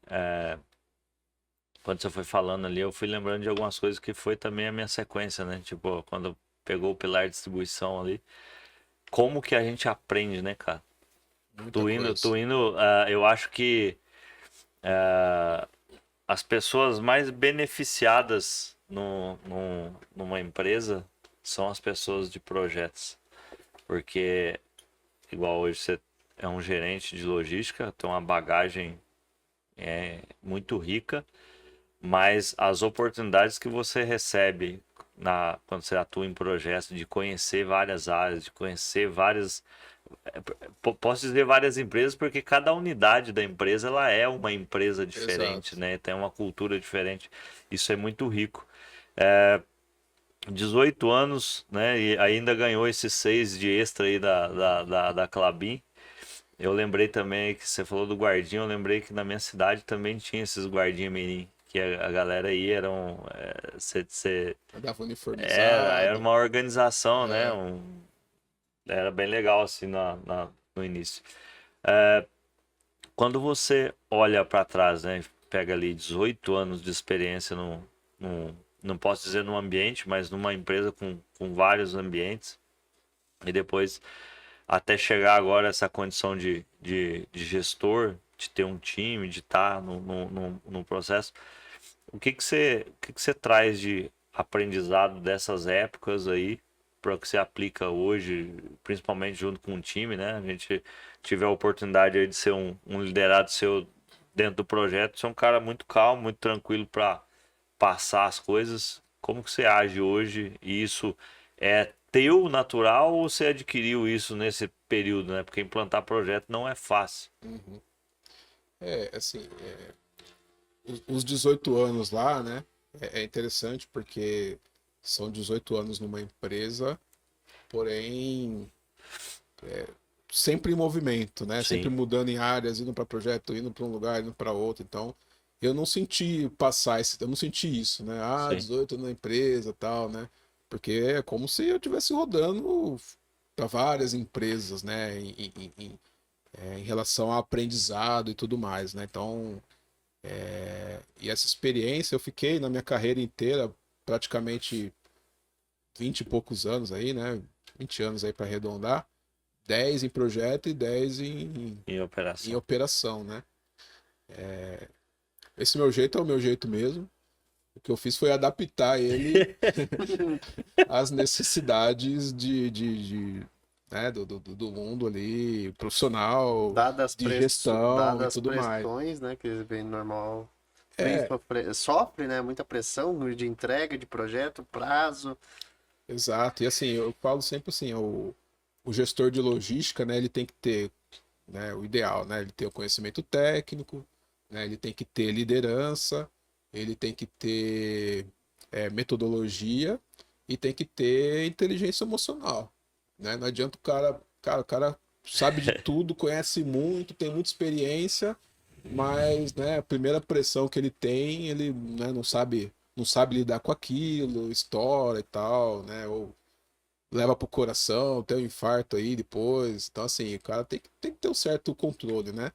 quando você foi falando ali, eu fui lembrando de algumas coisas que foi também a minha sequência, né? Tipo, quando pegou o pilar de distribuição ali, como que a gente aprende, né, cara? Muita coisa. Eu acho que as pessoas mais beneficiadas numa empresa são as pessoas de projetos. Porque, igual hoje você é um gerente de logística, tem uma bagagem muito rica, mas as oportunidades que você recebe quando você atua em projetos, de conhecer várias áreas, de conhecer várias. Posso dizer várias empresas, porque cada unidade da empresa ela é uma empresa diferente, Exato. né? Tem uma cultura diferente. Isso é muito rico. É, 18 anos, né? E ainda ganhou esses 6 de extra aí da Klabin. Eu lembrei também que você falou do guardinha, eu lembrei que na minha cidade também tinha esses guardinha mirim, que a galera aí Dava era uniformizado. uma organização, né? É, Era bem legal assim no início. Quando você olha para trás, né? Pega ali 18 anos de experiência não posso dizer num ambiente, mas numa empresa com vários ambientes, e depois até chegar agora a essa condição de gestor, de ter um time, de estar no processo. O que que você traz de aprendizado dessas épocas aí para o que você aplica hoje, principalmente junto com o time, né? A gente tive a oportunidade aí de ser um liderado seu dentro do projeto, você é um cara muito calmo, muito tranquilo para passar as coisas. Como que você age hoje? E isso é teu natural ou você adquiriu isso nesse período, né? Porque implantar projeto não é fácil. uhum. Assim, os 18 anos lá, né? É interessante porque são 18 anos numa empresa, porém sempre em movimento, né? Sempre Sim, mudando em áreas, indo para projeto, indo para um lugar, indo para outro. Então, eu não senti passar esse, eu não senti isso, né? Ah, sim. 18 anos na empresa, tal, né? Porque é como se eu estivesse rodando para várias empresas, né? Em relação ao aprendizado e tudo mais, né? Então, e essa experiência eu fiquei na minha carreira inteira praticamente 20 e poucos anos aí, né? 20 anos aí para arredondar, 10 em projeto e 10 Em em operação. operação, né? Esse meu jeito é o meu jeito mesmo. O que eu fiz foi adaptar ele às necessidades né, do mundo ali, profissional, de gestão e Dadas as tudo mais. pressões, né, que vem normal, É, sofre, né, muita pressão de entrega de projeto, prazo. exato. E assim, eu falo sempre assim, o gestor de logística, né, ele tem que ter, né, o ideal, né, ele ter o conhecimento técnico, né, ele tem que ter liderança, ele tem que ter metodologia e tem que ter inteligência emocional, né? Não adianta o cara sabe de tudo, conhece muito, tem muita experiência, mas, né, a primeira pressão que ele tem, ele, né, não sabe lidar com aquilo, estoura e tal, né? Ou leva pro coração, tem um infarto aí depois. Então, assim, o cara tem que ter um certo controle, né?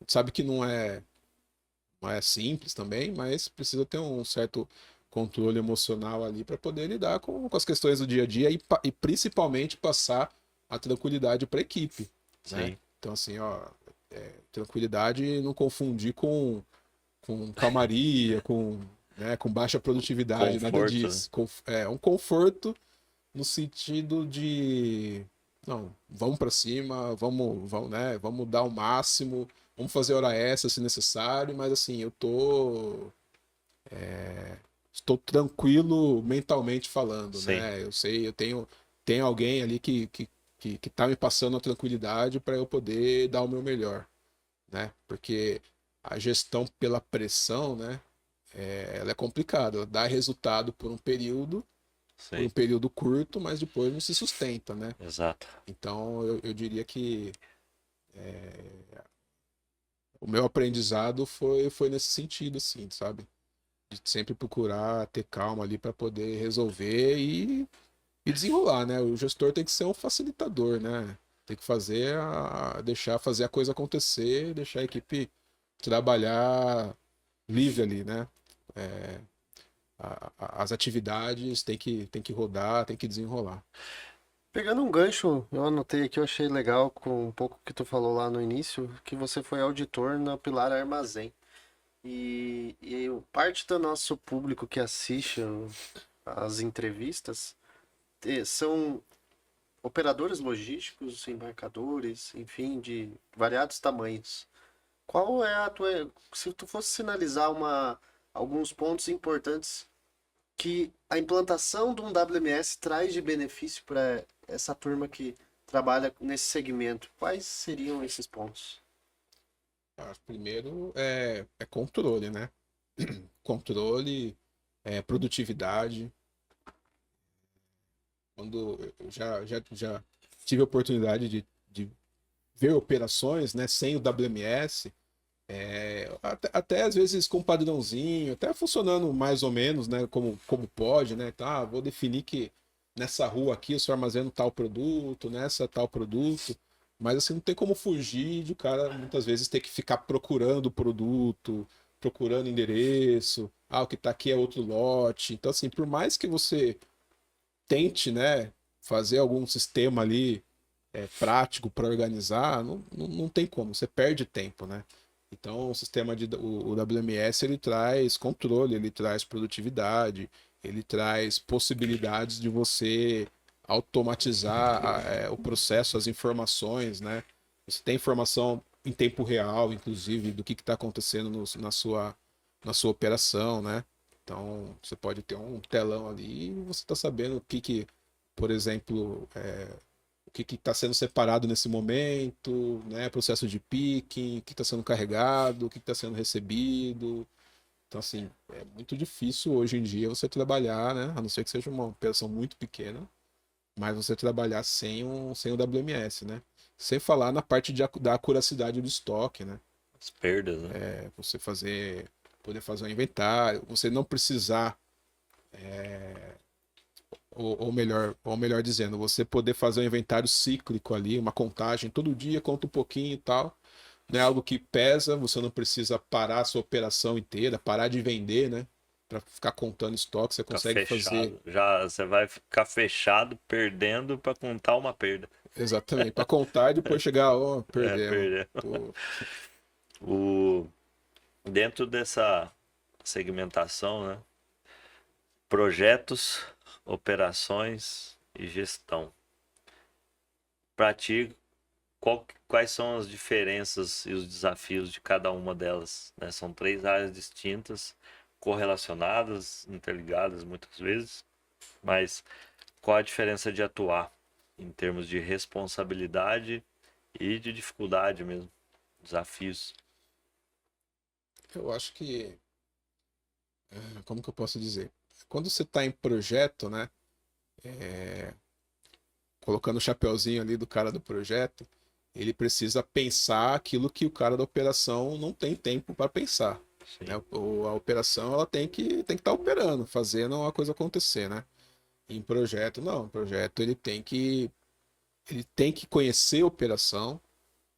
Sabe que não é simples também, mas precisa ter um certo controle emocional ali para poder lidar com as questões do dia a dia e principalmente passar a tranquilidade para a equipe, né? Sim. Então, assim, ó, tranquilidade e não confundir com calmaria, com baixa produtividade, nada Conforto, né? disso. É um conforto no sentido de não, vamos para cima, vamos dar o máximo, vamos fazer hora extra se necessário, mas assim, estou tranquilo mentalmente falando, Sim. né? Eu sei, tenho alguém ali que tá me passando a tranquilidade para eu poder dar o meu melhor, né? Porque a gestão pela pressão, né? ela é complicada, ela dá resultado por um Sim, período curto, mas depois não se sustenta, né? exato. Então eu diria que o meu aprendizado foi nesse sentido, assim, sabe? De sempre procurar ter calma ali para poder resolver e desenrolar, né? O gestor tem que ser um facilitador, né? Tem que deixar fazer a coisa acontecer, deixar a equipe trabalhar livre ali, né? É, as atividades tem que rodar, tem que desenrolar. Pegando um gancho, eu anotei aqui, eu achei legal com um pouco que tu falou lá no início, que você foi auditor na Pilar Armazém. Parte do nosso público que assiste as entrevistas são operadores logísticos, embarcadores, enfim, de variados tamanhos. Qual é a tua. Se tu fosse sinalizar alguns pontos importantes que a implantação de um WMS traz de benefício para essa turma que trabalha nesse segmento, quais seriam esses pontos? Primeiro é controle, né? Controle, produtividade. Quando eu já tive a oportunidade de ver operações, né, sem o WMS, até às vezes com um padrãozinho, até funcionando mais ou menos, né, como pode, né? Tá, vou definir que nessa rua aqui eu só armazeno tal produto, nessa tal produto, mas assim não tem como fugir de o cara muitas vezes ter que ficar procurando o produto, procurando endereço, o que tá aqui é outro lote. Então assim, por mais que você tente, né, fazer algum sistema ali prático para organizar, não tem como, você perde tempo, né? Então, o WMS ele traz controle, ele traz produtividade, ele traz possibilidades de você automatizar o processo, as informações, né? Você tem informação em tempo real, inclusive, do que está acontecendo na sua operação, né? Então, você pode ter um telão ali e você está sabendo por exemplo, o que está sendo separado nesse momento, né? Processo de picking, o que está sendo carregado, o que está sendo recebido. Então, assim, é muito difícil hoje em dia você trabalhar, né? A não ser que seja uma operação muito pequena, mas você trabalhar sem o WMS, né? Sem falar na parte da acuracidade do estoque, né? As perdas, né? Você poder fazer um inventário, você não precisar ou melhor dizendo, você poder fazer um inventário cíclico ali, uma contagem todo dia, conta um pouquinho e tal. Não é algo que pesa, você não precisa parar a sua operação inteira, parar de vender, né? Para ficar contando estoque, você Ficar consegue fazer fechado. Já você vai ficar fechado, perdendo para contar uma perda. exatamente, para contar e depois chegar, ó, perdemos. Perder. Pô, O... Dentro dessa segmentação, né? Projetos, operações e gestão. Para ti, quais são as diferenças e os desafios de cada uma delas, né? São três áreas distintas, correlacionadas, interligadas muitas vezes, mas qual a diferença de atuar em termos de responsabilidade e de dificuldade mesmo, desafios? eu acho que, como que eu posso dizer? Quando você está em projeto, né? Colocando o chapeuzinho ali do cara do projeto, ele precisa pensar aquilo que o cara da operação não tem tempo para pensar. Né? Sim, A operação ela tem que estar operando, fazendo a coisa acontecer, né? Em projeto, não. Em projeto ele tem que conhecer a operação,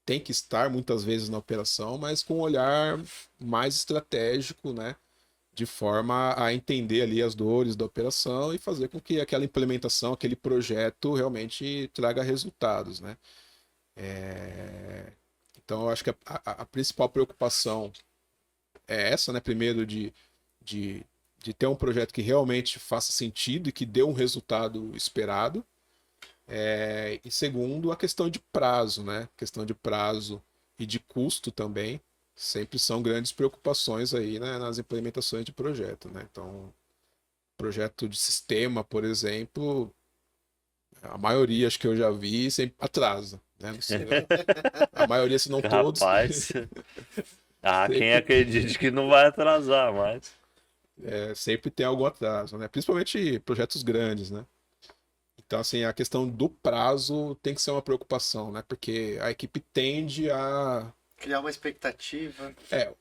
tem que estar muitas vezes na operação, mas com um olhar mais estratégico, né? De forma a entender ali as dores da operação e fazer com que aquela implementação, aquele projeto realmente traga resultados, né? Então, eu acho que a principal preocupação é essa, né? Primeiro, de, de ter um projeto que realmente faça sentido e que dê um resultado esperado. E segundo, a questão de prazo, né? Questão de prazo e de custo também sempre são grandes preocupações aí, né, nas implementações de projeto, né? Então, projeto de sistema, por exemplo, a maioria, acho que eu já vi, sempre atrasa, né? Não sei, a maioria, se não todos, rapaz, há quem sempre. acredite que não vai atrasar, mas sempre tem algum atraso, né? Principalmente projetos grandes, né? Então, assim, a questão do prazo tem que ser uma preocupação, né? Porque a equipe tende a... Criar uma expectativa. É,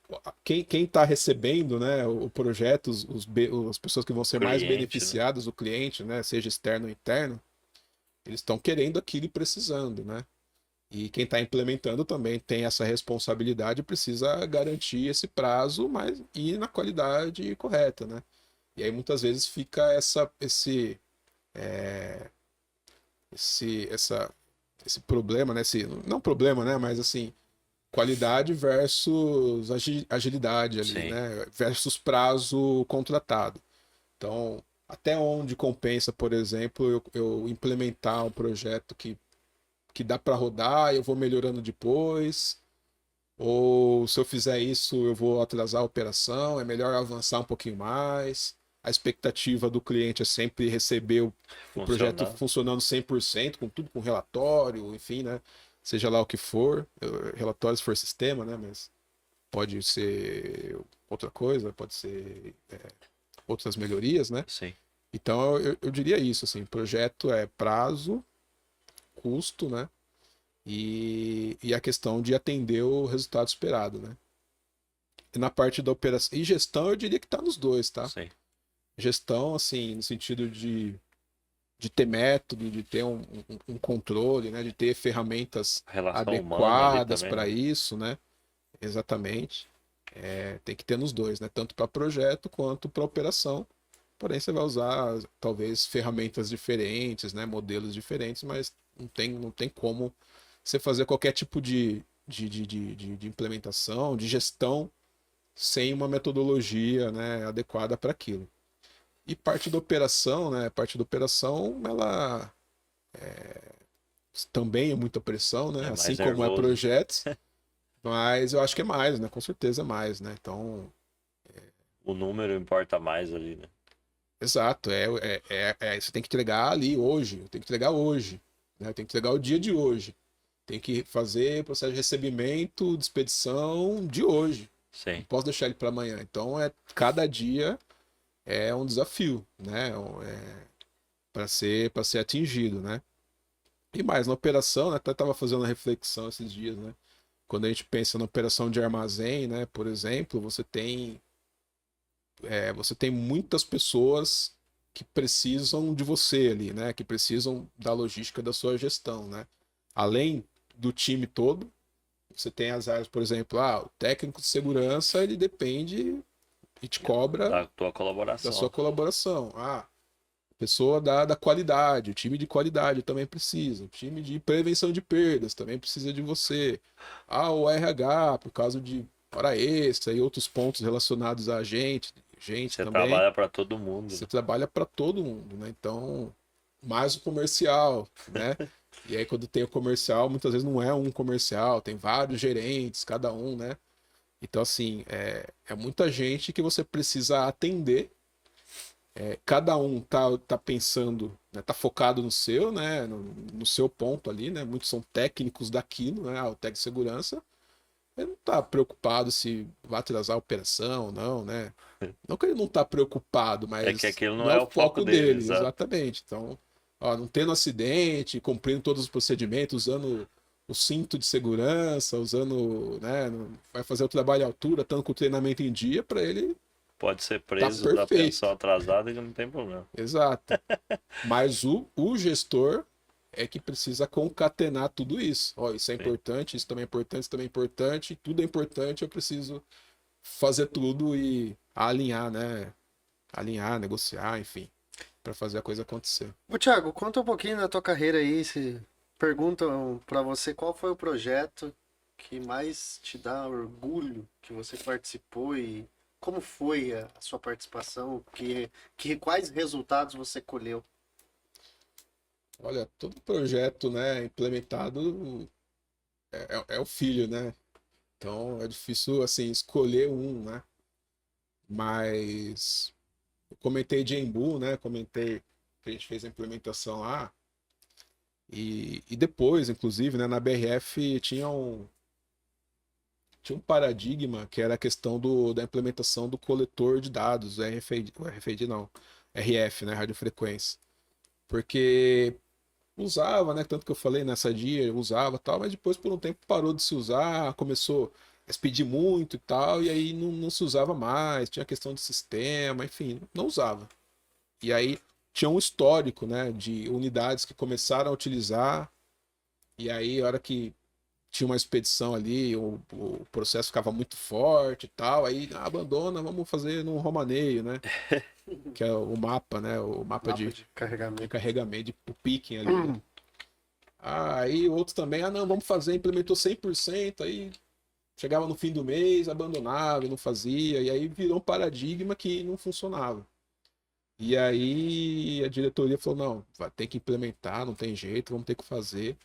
quem está recebendo, né, o projeto, as pessoas que vão ser mais Cliente, né? beneficiadas, o cliente, né, seja externo ou interno, eles estão querendo aquilo e precisando, né? E quem está implementando também tem essa responsabilidade e precisa garantir esse prazo, mas e na qualidade correta, né? E aí muitas vezes fica esse problema, né? Não problema, né? Mas assim, qualidade versus agilidade ali, Sim. né? Versus prazo contratado. Então, até onde compensa, por exemplo, eu implementar um projeto que dá para rodar, eu vou melhorando depois, ou se eu fizer isso, eu vou atrasar a operação, é melhor avançar um pouquinho mais. A expectativa do cliente é sempre receber o projeto Funcionando. funcionando 100%, com tudo com relatório, enfim, né? Seja lá o que for, relatório se for sistema, né? Mas pode ser outra coisa, pode ser outras melhorias, né? Sim. Então eu diria isso, assim, projeto é prazo, custo, né? E a questão de atender o resultado esperado, né? E na parte da operação e gestão, eu diria que tá nos dois, tá? Sim. Gestão, assim, no sentido de ter método, de ter um controle, né? De ter ferramentas A relação humana ali adequadas também, para né? isso, né? Exatamente. Tem que ter nos dois, né? Tanto para projeto quanto para operação. Porém, você vai usar talvez ferramentas diferentes, né? Modelos diferentes, mas não tem como você fazer qualquer tipo de implementação, de gestão, sem uma metodologia, né, adequada para aquilo. E parte da operação, né? Parte da operação, ela também é muita pressão, né? É Assim mais como é nervoso. projetos, mas eu acho que é mais, né? Com certeza é mais, né? Então, O número importa mais ali, né? exato, você tem que entregar ali hoje, tem que entregar hoje, né? Tem que entregar o dia de hoje. Tem que fazer processo de recebimento, de expedição de hoje. Não Sim. posso deixar ele para amanhã. Então, cada dia é um desafio, né? Para ser atingido, né? E mais, na operação, né? Até estava fazendo uma reflexão esses dias, né? Quando a gente pensa na operação de armazém, né? Por exemplo, você tem muitas pessoas que precisam de você ali, né? Que precisam da logística da sua gestão, né? Além do time todo, você tem as áreas, por exemplo, o técnico de segurança, ele depende e te cobra Da tua da sua colaboração. colaboração. Pessoa da qualidade, o time de qualidade também precisa, o time de prevenção de perdas também precisa de você. O RH, por causa de hora extra e outros pontos relacionados a gente Você também, trabalha para todo mundo, você né? trabalha para todo mundo, né? Então, mais o comercial, né? E aí, quando tem o comercial, muitas vezes não é um comercial, tem vários gerentes, cada um, né? Então, assim, é muita gente que você precisa atender. Cada um tá pensando, né, tá focado no seu, né, no seu ponto ali, né? Muitos são técnicos daquilo, né? O técnico de segurança, ele não tá preocupado se vai atrasar a operação ou não, né? Não que ele não tá preocupado, É que mas aquilo não não é é o o foco foco dele, dele, exato. exatamente. Então, não tendo acidente, cumprindo todos os procedimentos, usando o cinto de segurança, usando, né, vai fazer o trabalho à altura, tanto com o treinamento em dia, para ele Pode ser tá preso da pensão perfeito. atrasada que não tem problema. Exato. Mas o gestor é que precisa concatenar tudo isso. Isso é Sim. importante, isso também é importante, isso também é importante, tudo é importante, eu preciso fazer tudo e alinhar, né? Alinhar, negociar, enfim, para fazer a coisa acontecer. Ô, Thiago, conta um pouquinho da tua carreira aí. Se perguntam pra você qual foi o projeto que mais te dá orgulho que você participou e como foi a sua participação, quais resultados você colheu? Olha, todo projeto, né, implementado é o filho, né? Então é difícil, assim, escolher um, né? Mas eu comentei de Embu, né? Comentei que a gente fez a implementação lá. E depois, inclusive, né, na BRF tinha um paradigma que era a questão da implementação do coletor de dados, RFID não, RF, né, radiofrequência. Porque usava, né, tanto que eu falei nessa dia, usava e tal, mas depois por um tempo parou de se usar, começou a se pedir muito e tal, e aí não se usava mais, tinha questão de sistema, enfim, não usava. E aí tinha um histórico, né, de unidades que começaram a utilizar, e aí a hora que tinha uma expedição ali, o processo ficava muito forte e tal, aí abandona, vamos fazer num romaneio, né? Que é o mapa, né? O mapa de carregamento, o picking ali. Né? Aí outros também, não, vamos fazer, implementou 100%, aí chegava no fim do mês, abandonava, não fazia, e aí virou um paradigma que não funcionava. E aí a diretoria falou, não, vai ter que implementar, não tem jeito, vamos ter que fazer.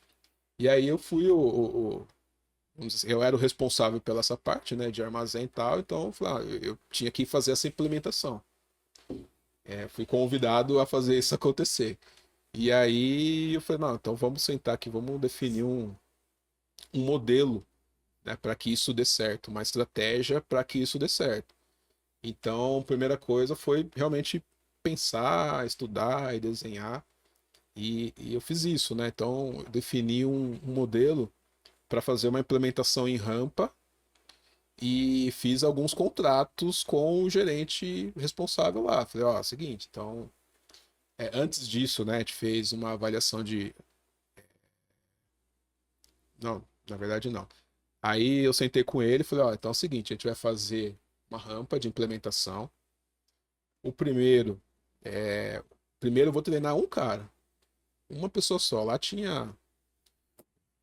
E aí eu fui eu era o responsável pela essa parte, né, de armazém e tal, então eu falei, eu tinha que fazer essa implementação. Fui convidado a fazer isso acontecer. E aí eu falei, não, então vamos sentar aqui, vamos definir um modelo, né, para que isso dê certo, uma estratégia para que isso dê certo. Então, a primeira coisa foi realmente pensar, estudar e desenhar, e eu fiz isso, né? Então, eu defini um modelo para fazer uma implementação em rampa e fiz alguns contratos com o gerente responsável lá. Falei, ó, seguinte, então, antes disso, né, a gente fez uma avaliação de... Não, na verdade não. Aí eu sentei com ele e falei, ó, então é o seguinte, a gente vai fazer uma rampa de implementação. O primeiro eu vou treinar um cara, uma pessoa só. Lá tinha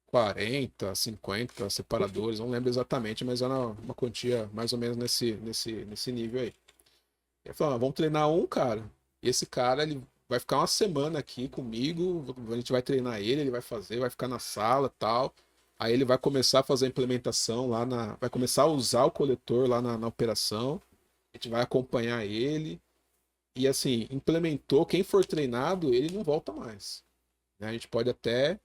40, 50 separadores, não lembro exatamente, mas era uma quantia mais ou menos nesse nível aí. Ele falou, vamos treinar um cara. E esse cara, ele vai ficar uma semana aqui comigo, a gente vai treinar ele vai fazer, vai ficar na sala e tal. Aí ele vai começar a fazer a implementação vai começar a usar o coletor lá na operação. A gente vai acompanhar ele. E assim, implementou, quem for treinado, ele não volta mais. Né? A gente pode até...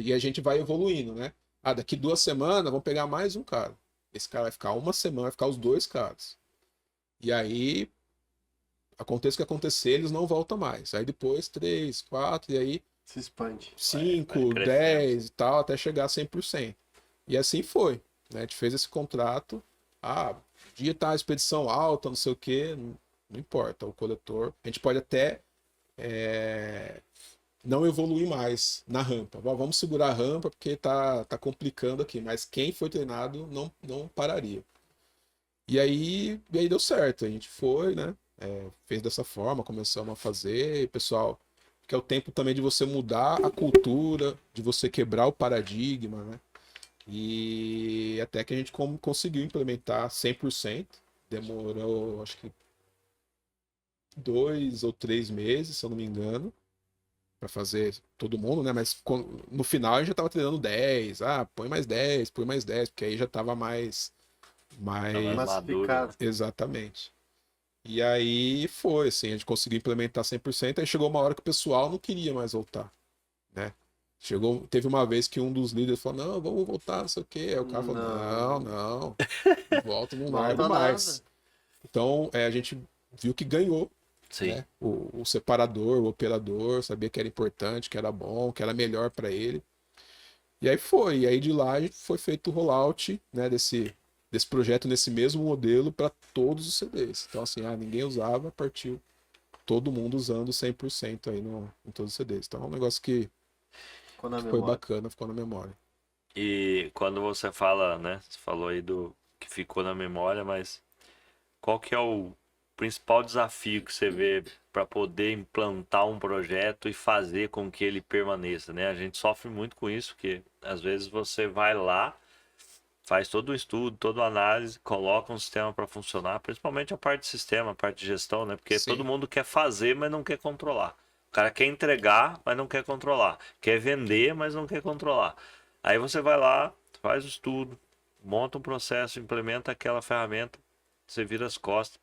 e a gente vai evoluindo, né? Daqui 2 semanas, vamos pegar mais um cara. Esse cara vai ficar uma semana, vai ficar os 2 caras. E aí, aconteça o que acontecer, eles não voltam mais. Aí depois, 3, 4, e aí... Se expande. 5, 10 e tal, até chegar a 100%. E assim foi. Né? A gente fez esse contrato. Dia tá a expedição alta, não sei o quê. Não importa, o coletor. A gente pode até não evoluir mais na rampa. Vamos segurar a rampa porque tá complicando aqui. Mas quem foi treinado não pararia. E aí deu certo. A gente foi, né? Fez dessa forma, começamos a fazer. E pessoal, que é o tempo também de você mudar a cultura, de você quebrar o paradigma, né? E até que a gente conseguiu implementar 100%. Demorou, acho que 2 ou 3 meses, se eu não me engano, para fazer todo mundo, né? Mas no final a gente já estava treinando 10. Põe mais 10, põe mais 10, porque aí já estava mais massificado. Exatamente. E aí foi, assim, a gente conseguiu implementar 100%, aí chegou uma hora que o pessoal não queria mais voltar, né? Teve uma vez que um dos líderes falou, não, vamos voltar, não sei o quê. Aí o cara falou, não volta, não largo mais. Então, a gente viu que ganhou, né? O separador, o operador, sabia que era importante, que era bom, que era melhor para ele. E aí foi, e aí de lá foi feito o rollout, né, desse projeto nesse mesmo modelo para todos os CDs. Então, assim, ninguém usava, partiu todo mundo usando 100% aí em todos os CDs. Então, é um negócio que foi bacana, ficou na memória. E quando você fala, né, você falou aí do que ficou na memória, mas qual que é o principal desafio que você vê para poder implantar um projeto e fazer com que ele permaneça, né? A gente sofre muito com isso, porque às vezes você vai lá, faz todo o estudo, toda a análise, coloca um sistema para funcionar, principalmente a parte de sistema, a parte de gestão, né? Porque todo mundo quer fazer, mas não quer controlar. O cara quer entregar, mas não quer controlar. Quer vender, mas não quer controlar. Aí você vai lá, faz o estudo, monta um processo, implementa aquela ferramenta, você vira as costas.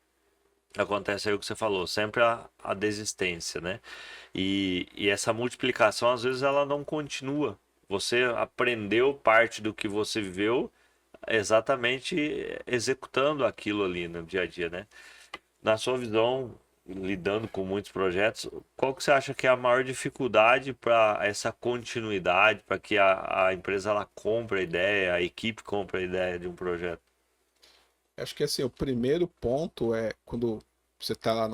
Acontece aí o que você falou, sempre a desistência, né? E essa multiplicação, às vezes, ela não continua. Você aprendeu parte do que você viveu, exatamente executando aquilo ali no dia a dia, né? Na sua visão, lidando com muitos projetos, qual que você acha que é a maior dificuldade para essa continuidade, para que a empresa ela compre a ideia, a equipe compre a ideia de um projeto? Acho que assim, o primeiro ponto é quando você está lá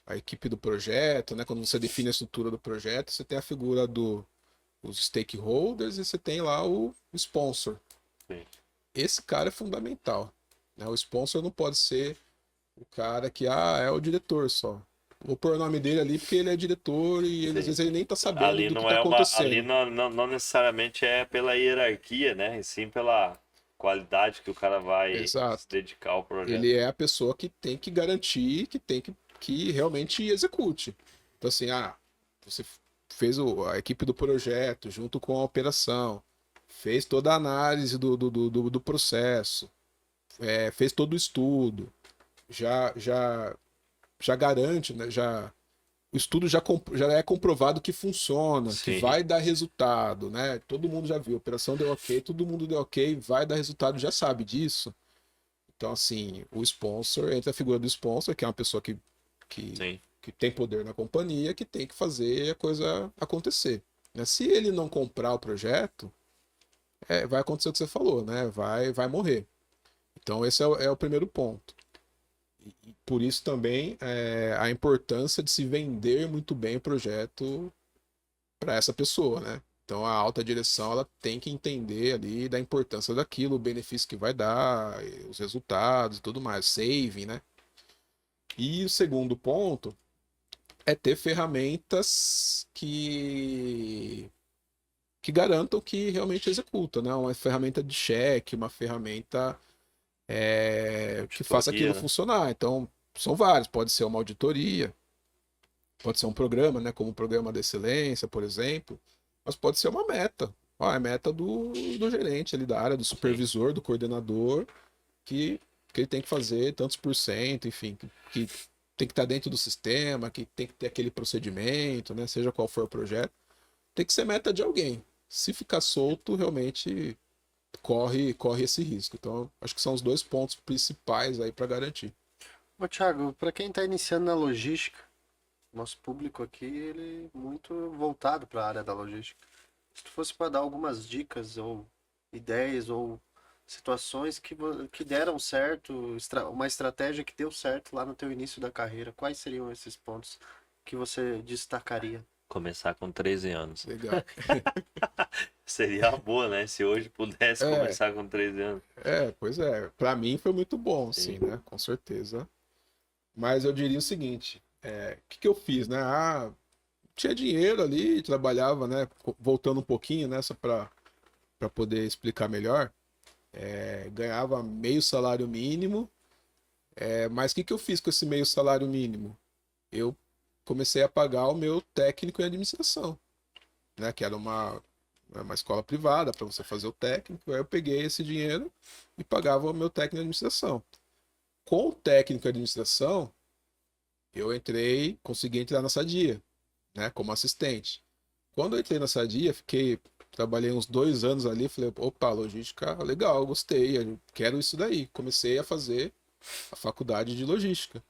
a equipe do projeto, né? Quando você define a estrutura do projeto, você tem a figura dos stakeholders e você tem lá o sponsor. Sim. Esse cara é fundamental, né? O sponsor não pode ser o cara que é o diretor só. Vou pôr o nome dele ali porque ele é diretor e às Sim. vezes ele nem tá sabendo Ali do que não tá é uma, ali acontecendo. não necessariamente é pela hierarquia, né? E sim pela qualidade que o cara vai se Exato. dedicar ao projeto. Ele é a pessoa que tem que garantir, que realmente execute. Então assim, você fez a equipe do projeto junto com a operação, fez toda a análise do processo, fez todo o estudo, já, já, já garante, né? O estudo já é comprovado que funciona, que Sim, vai dar resultado, né? Todo mundo já viu, a operação deu ok, todo mundo deu ok, vai dar resultado, já sabe disso. Então, assim, o sponsor, entra a figura do sponsor, que é uma pessoa que, sim. que tem poder na companhia, que tem que fazer a coisa acontecer. Né? Se ele não comprar o projeto, vai acontecer o que você falou, né? Vai morrer. Então, esse é o primeiro ponto. E por isso também a importância de se vender muito bem o projeto para essa pessoa, né? Então a alta direção ela tem que entender ali da importância daquilo, o benefício que vai dar, os resultados e tudo mais, saving, né? E o segundo ponto é ter ferramentas que garantam que realmente executa, né? Uma ferramenta de cheque, uma ferramenta que faça aquilo Auditoria, né? funcionar. Então, são vários. Pode ser uma auditoria, pode ser um programa, né? Como o programa de excelência, por exemplo, mas pode ser uma meta. É meta do gerente ali da área, do Sim. supervisor, do coordenador, que, que ele tem que fazer tantos por cento, enfim, que tem que estar dentro do sistema, que tem que ter aquele procedimento, né? Seja qual for o projeto, tem que ser meta de alguém. Se ficar solto, realmente corre esse risco. Então, acho que são os dois pontos principais aí para garantir. Ô, Thiago, para quem está iniciando na logística, nosso público aqui, ele é muito voltado para a área da logística. Se tu fosse para dar algumas dicas ou ideias ou situações que deram certo, uma estratégia que deu certo lá no teu início da carreira, quais seriam esses pontos que você destacaria? Começar com 13 anos. Legal. Seria uma boa, né? Se hoje pudesse É, começar com 13 anos. pois é. Para mim foi muito bom, sim, Sim. né? Com certeza. Mas eu diria o seguinte: o que eu fiz, né? Tinha dinheiro ali, trabalhava, né? Voltando um pouquinho, né? Só para poder explicar melhor. Ganhava meio salário mínimo. Mas o que eu fiz com esse meio salário mínimo? Eu comecei a pagar o meu técnico em administração, né? Que era uma escola privada para você fazer o técnico. Aí eu peguei esse dinheiro e pagava o meu técnico em administração. Com o técnico em administração, eu consegui entrar na Sadia, né? Como assistente. Quando eu entrei na Sadia, trabalhei uns 2 anos ali, falei, opa, logística, legal, gostei, eu quero isso daí. Comecei a fazer a faculdade de logística.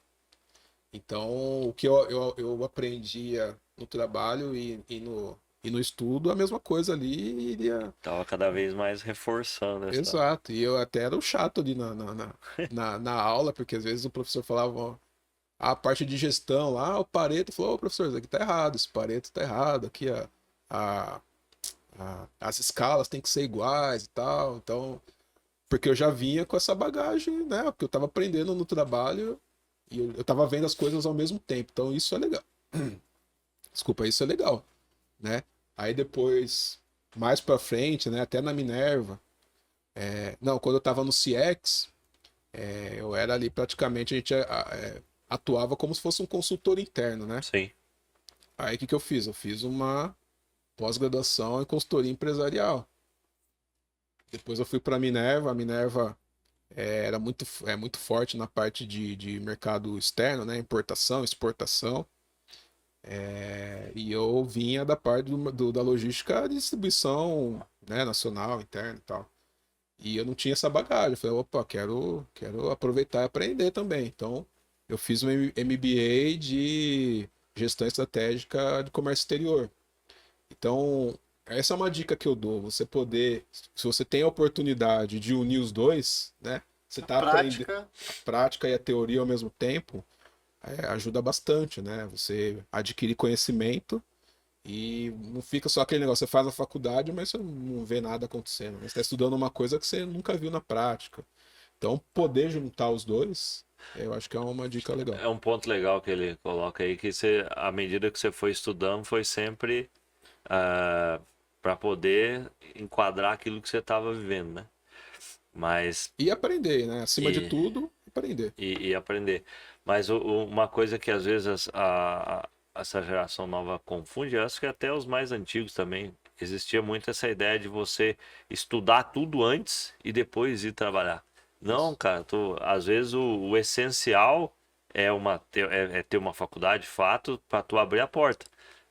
Então, o que eu aprendia no trabalho e no estudo, a mesma coisa ali iria. Tava cada vez mais reforçando essa. Exato, e eu até era o chato ali na aula, porque às vezes o professor falava, ó, a parte de gestão lá, o Pareto falou, ô professor, isso aqui tá errado, esse Pareto tá errado, aqui a, as escalas têm que ser iguais e tal. Então, porque eu já vinha com essa bagagem, né? Porque eu tava aprendendo no trabalho e eu tava vendo as coisas ao mesmo tempo. Então, isso é legal. Desculpa, isso é legal, né? Aí depois, mais pra frente, né? Até na Minerva. Não, quando eu tava no CX, eu era ali praticamente, a gente atuava como se fosse um consultor interno, né? Sim. Aí o que eu fiz? Eu fiz uma pós-graduação em consultoria empresarial. Depois eu fui para a Minerva era muito forte na parte de mercado externo, né? Importação, exportação. E eu vinha da parte da logística de distribuição, né? Nacional, interna e tal. E eu não tinha essa bagagem. Eu falei, opa, quero aproveitar e aprender também. Então, eu fiz um MBA de gestão estratégica de comércio exterior. Então, essa é uma dica que eu dou. Você poder, se você tem a oportunidade de unir os dois, né? Você A está aprendendo prática, a prática e a teoria ao mesmo tempo, ajuda bastante, né? Você adquirir conhecimento e não fica só aquele negócio, você faz a faculdade, mas você não vê nada acontecendo. Você está estudando uma coisa que você nunca viu na prática. Então, poder juntar os dois, eu acho que é uma dica legal. É um ponto legal que ele coloca aí, que você, à medida que você foi estudando, foi sempre para poder enquadrar aquilo que você estava vivendo, né? Mas E aprender, né? Acima de e, tudo, aprender. e aprender. Mas uma coisa que às vezes essa geração nova confunde, eu acho que até os mais antigos também, existia muito essa ideia de você estudar tudo antes e depois ir trabalhar. Não, Isso. cara, às vezes o essencial é ter uma faculdade, de fato, para tu abrir a porta.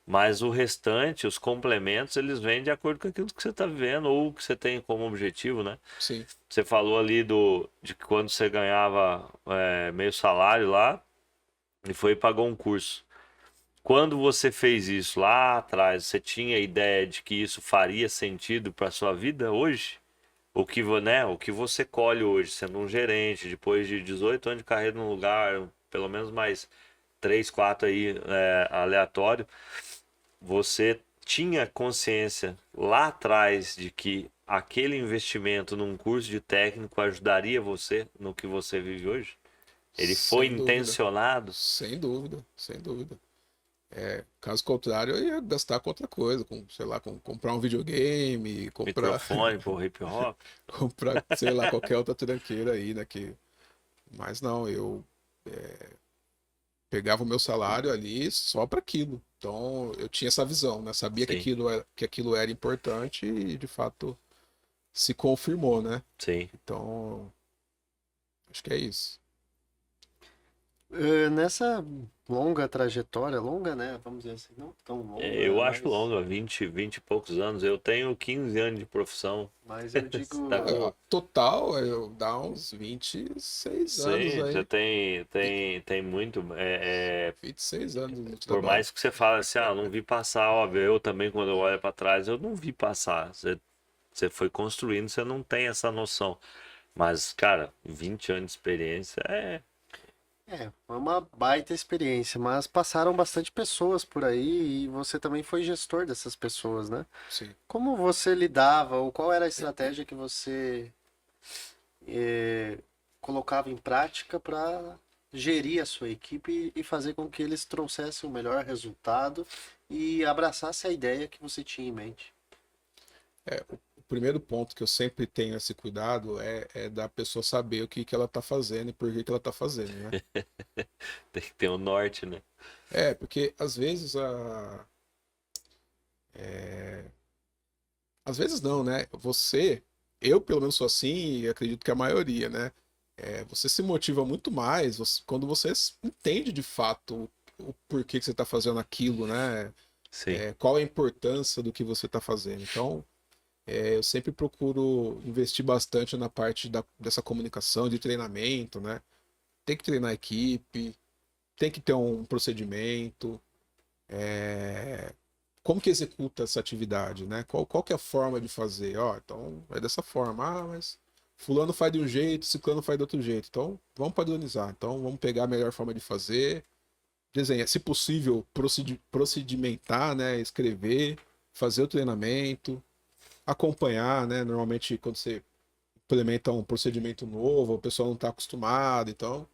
Mas o restante, os complementos, eles vêm de acordo com aquilo que você está vivendo ou o que você tem como objetivo, né? Sim. Você falou ali de que quando você ganhava meio salário lá e foi e pagou um curso. Quando você fez isso lá atrás, você tinha ideia de que isso faria sentido para sua vida hoje? O que você colhe hoje, sendo um gerente, depois de 18 anos de carreira num lugar, pelo menos mais 3 4 aí aleatório, você tinha consciência lá atrás de que aquele investimento num curso de técnico ajudaria você no que você vive hoje? Ele foi Sem dúvida. intencionado? Sem dúvida. Sem dúvida. Caso contrário, eu ia gastar com outra coisa, com, sei lá, com comprar um videogame, comprar, Microfone pro hip hop? comprar, sei lá, qualquer outra tranqueira aí, né? Mas não, eu pegava o meu salário ali só para aquilo. Então eu tinha essa visão, né? Sabia Sim, que aquilo era importante e de fato se confirmou, né? sim. Então, acho que é isso. nessa longa trajetória, longa, né? Vamos dizer assim, não tão longa, Eu acho longa, 20 e poucos anos. Eu tenho 15 anos de profissão. mas eu Tá digo, com... Total, dá uns 26 anos Sim, você aí. tem muito. 26 anos de Por trabalho. mais que você fale assim, não vi passar, óbvio, eu também, quando eu olho para trás, eu não vi passar. Você foi construindo, você não tem essa noção. Mas, cara, 20 anos de experiência foi uma baita experiência, mas passaram bastante pessoas por aí e você também foi gestor dessas pessoas, né? Sim. Como você lidava ou qual era a estratégia que você eh, colocava em prática para gerir a sua equipe e fazer com que eles trouxessem o melhor resultado e abraçassem a ideia que você tinha em mente? O primeiro ponto que eu sempre tenho esse cuidado é da pessoa saber o que, que ela tá fazendo e por que, que ela tá fazendo, né? tem que ter um norte, né? Porque às vezes às vezes não, né? Eu pelo menos sou assim e acredito que a maioria, né? Você se motiva muito mais quando você entende de fato o porquê que você tá fazendo aquilo, né? Sim, Qual a importância do que você tá fazendo. Então, eu sempre procuro investir bastante na parte dessa comunicação, de treinamento, né? Tem que treinar a equipe, tem que ter um procedimento, como que executa essa atividade, né? Qual que é a forma de fazer? Ó, então é dessa forma. Ah, mas fulano faz de um jeito, ciclano faz de outro jeito. Então vamos padronizar. Então vamos pegar a melhor forma de fazer, desenhar, se possível, procedimentar, né? Escrever, fazer o treinamento, acompanhar, né? Normalmente quando você implementa um procedimento novo, o pessoal não está acostumado, então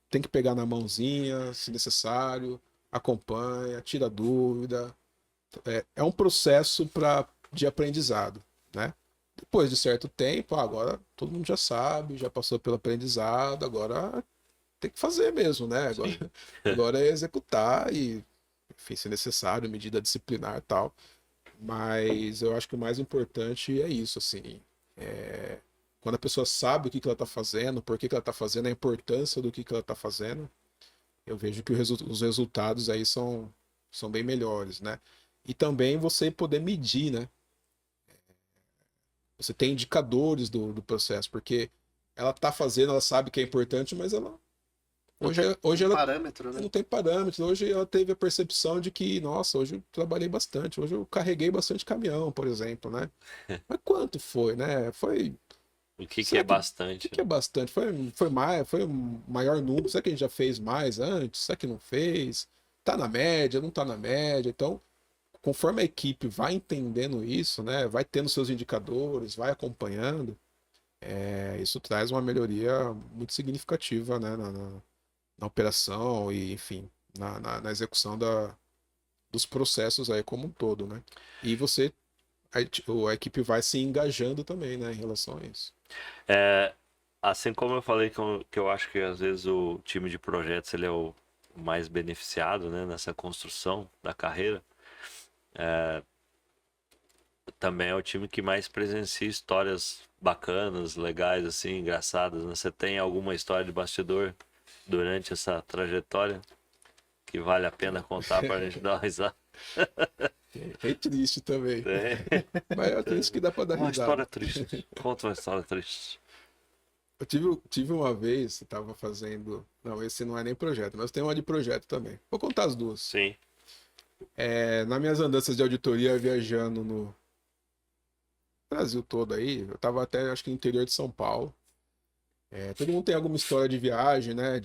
tem que pegar na mãozinha, se necessário, acompanha, tira dúvida. É um processo de aprendizado, né? Depois de certo tempo, agora todo mundo já sabe, já passou pelo aprendizado, agora tem que fazer mesmo, né? Agora, sim. agora é executar e, enfim, se necessário, medida disciplinar e tal. Mas eu acho que o mais importante é isso, assim. Quando a pessoa sabe o que ela está fazendo, por que ela está fazendo, a importância do que ela está fazendo, eu vejo que os resultados aí são bem melhores, né? E também você poder medir, né? Você tem indicadores do processo, porque ela tá fazendo, ela sabe que é importante, mas ela hoje ela Parâmetro, né? não tem parâmetros. Hoje ela teve a percepção de que, nossa, hoje eu trabalhei bastante, hoje eu carreguei bastante caminhão, por exemplo, né? Mas quanto foi, né? Foi. O que Será é bastante? O que é bastante? Foi mais, foi um maior número. Será que a gente já fez mais antes? Será que não fez? Tá na média, não tá na média? Então, conforme a equipe vai entendendo isso, né? Vai tendo seus indicadores, vai acompanhando, isso traz uma melhoria muito significativa, né? Na operação e, enfim, na execução dos processos aí como um todo, né? E a equipe vai se engajando também, né, em relação a isso. É, assim como eu falei que eu acho que às vezes o time de projetos ele é o mais beneficiado, né, nessa construção da carreira, também é o time que mais presencia histórias bacanas, legais, assim, engraçadas, né? Você tem alguma história de bastidor durante essa trajetória que vale a pena contar pra gente dar uma risada? É triste também. Tem. Mas é triste que dá pra dar Uma risada. história triste. Conta uma história triste. Eu tive uma vez, eu tava fazendo. Não, esse não é nem projeto, mas tem uma de projeto também. Vou contar as duas. Sim. Nas minhas andanças de auditoria, viajando no Brasil todo aí, eu tava até, acho que no interior de São Paulo. Todo mundo tem alguma história de viagem, né?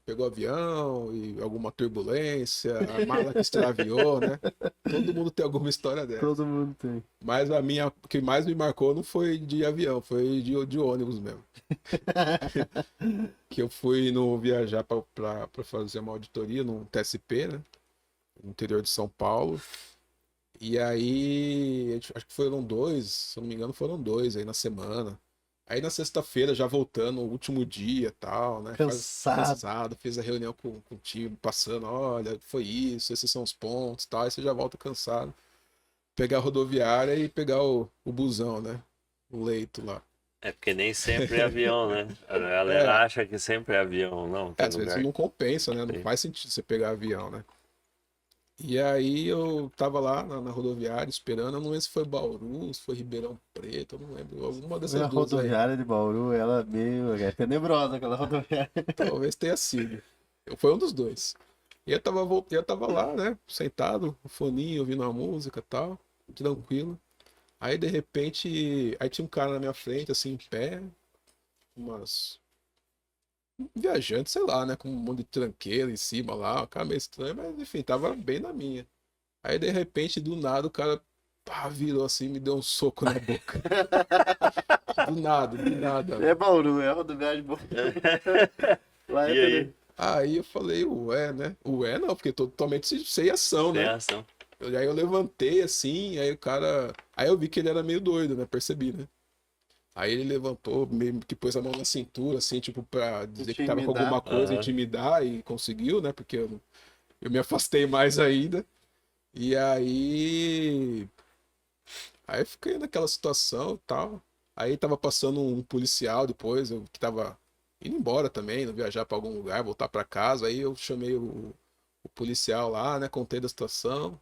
Pegou avião e alguma turbulência, a mala que extraviou, né? Todo mundo tem alguma história dessa. Todo mundo tem. Mas a minha, o que mais me marcou não foi de avião, foi de ônibus mesmo. Que eu fui viajar para fazer uma auditoria no TSP, né? No interior de São Paulo. E aí, acho que foram dois, se eu não me engano, foram dois aí na semana. Aí na sexta-feira, já voltando, o último dia e tal, né? Cansado. Fez a reunião com o time, passando, olha, foi isso, esses são os pontos e tal. Aí você já volta cansado. Pegar a rodoviária e pegar o busão, né? O leito lá. É porque nem sempre é avião, né? A galera acha que sempre é avião, não. Tem Às vezes lugar. não compensa, né? Não Sim. faz sentido você pegar avião, né? E aí eu tava lá na rodoviária esperando, eu não lembro se foi Bauru, se foi Ribeirão Preto, eu não lembro, alguma A dessas duas aí. rodoviária de Bauru, ela é tenebrosa, aquela rodoviária. Talvez tenha sido. Foi um dos dois. E eu tava lá, né, sentado, um foninho, ouvindo uma música e tal, tranquilo. Aí de repente, aí tinha um cara na minha frente, assim, em pé, umas viajante, sei lá, né? Com um monte de tranqueira em cima lá, um cara meio estranho, mas enfim, tava bem na minha. Aí de repente, do nada, o cara pá, virou assim e me deu um soco na boca. Do nada. É Bauru, é a rodoviária de Bauru. Lá E aí? Aí eu falei, ué, né? Ué, não, porque tô totalmente sem ação, Sem né? ação. Aí eu levantei assim, aí o cara. Aí eu vi que ele era meio doido, né? Percebi, né? Aí ele levantou, meio que pôs a mão na cintura, assim, tipo, pra dizer que tava com Intimidar. alguma coisa, Aham. intimidar, e conseguiu, né? Porque eu me afastei mais ainda. E aí. Aí eu fiquei naquela situação e tal. Aí tava passando um policial depois, que tava indo embora também, não viajar pra algum lugar, voltar pra casa. Aí eu chamei o policial lá, né? Contei da situação.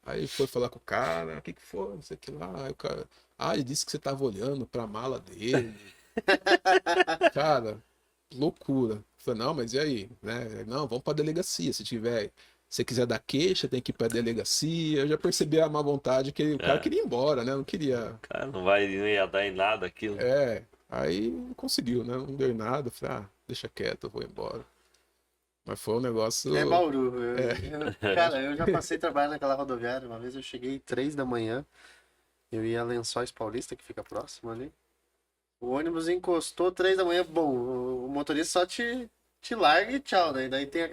Aí foi falar com o cara, o que foi? Não sei o que lá. Aí o cara. Ah, ele disse que você tava olhando pra mala dele. Cara, loucura. Falei, não, mas e aí? Né? Não, vamos pra delegacia. Se quiser dar queixa, tem que ir pra delegacia. Eu já percebi a má vontade que o cara É. queria ir embora, né? Não queria. Cara, não ia dar em nada aquilo. Aí conseguiu, né? Não deu em nada. Falei, deixa quieto, eu vou embora. Mas foi um negócio. É Bauru. Cara, eu já passei trabalho naquela rodoviária. Uma vez eu cheguei 3 da manhã. Eu ia a Lençóis Paulista, que fica próximo ali. O ônibus encostou 3 da manhã. Bom, o motorista só te larga e tchau, né? Daí tem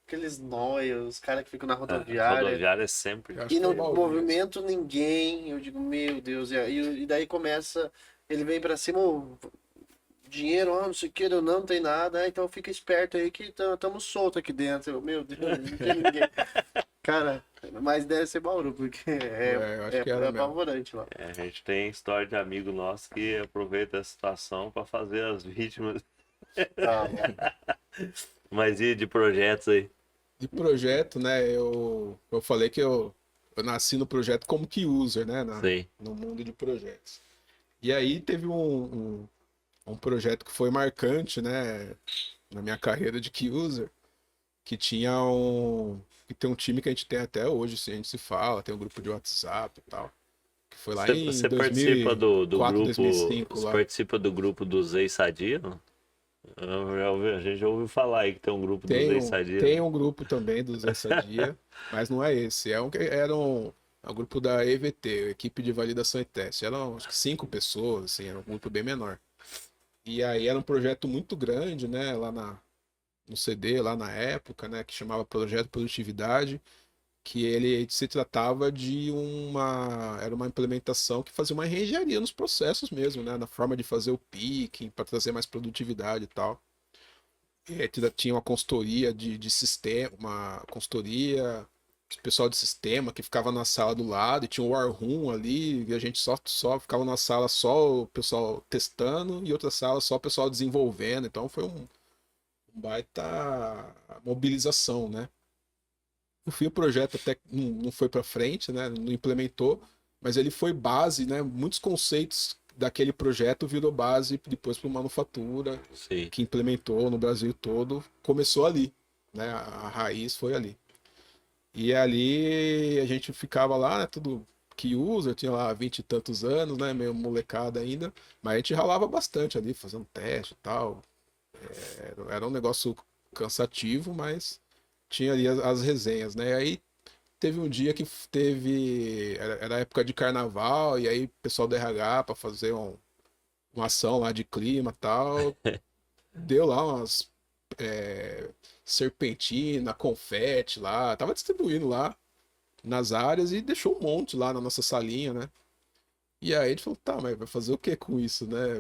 aqueles nóia, os caras que ficam na rodoviária. Rodoviária é sempre. Eu acho E que não foi Bauru mesmo. movimento ninguém. Eu digo, meu Deus. E daí começa. Ele vem pra cima, dinheiro, não sei o que, eu não tem nada. Então fica esperto aí que estamos soltos aqui dentro. Meu Deus, não tem ninguém. Cara, mas deve ser Bauru, porque Eu acho que era mesmo. apavorante lá. A gente tem história de amigo nosso que aproveita a situação para fazer as vítimas. Mas e de projetos aí? De projeto, né? Eu falei que eu nasci no projeto como key user, né? Sim. No mundo de projetos. E aí teve um projeto que foi marcante, né, na minha carreira de key user, que tinha que tem um time que a gente tem até hoje, assim, a gente se fala, tem um grupo de WhatsApp e tal, que foi lá em Você participa do 2004, grupo. 2005 Você lá. participa do grupo dos ex-sadia? Não? A gente já ouviu falar aí que tem um grupo dos ex-sadia. Tem um grupo também dos Zé Dia, mas não é esse. É um grupo da EVT, Equipe de Validação e Teste. Eram acho que 5 pessoas, assim, era um grupo bem menor. E aí era um projeto muito grande, né, no CD, lá na época, né, que chamava Projeto Produtividade, que ele se tratava de era uma implementação que fazia uma engenharia nos processos mesmo, né, na forma de fazer o picking, para trazer mais produtividade e tal. Tinha uma consultoria de sistema, uma consultoria de pessoal de sistema que ficava na sala do lado, e tinha um war room ali, e a gente só ficava na sala só o pessoal testando, e outra sala só o pessoal desenvolvendo. Então foi um baita mobilização, né? No fim, o projeto até não foi para frente, né? Não implementou, mas ele foi base, né? Muitos conceitos daquele projeto virou base depois para manufatura Sim. que implementou no Brasil todo. Começou ali, né? A raiz foi ali. E ali a gente ficava lá, né? Tudo que usa, eu tinha lá 20 e tantos anos, né? Meio molecada ainda, mas a gente ralava bastante ali, fazendo teste e tal. Era um negócio cansativo, mas tinha ali as resenhas, né? E aí teve um dia que era época de carnaval, e aí o pessoal do RH para fazer uma ação lá de clima e tal, deu lá umas serpentina, confete lá, tava distribuindo lá nas áreas e deixou um monte lá na nossa salinha, né? E aí a gente falou, tá, mas vai fazer o que com isso, né?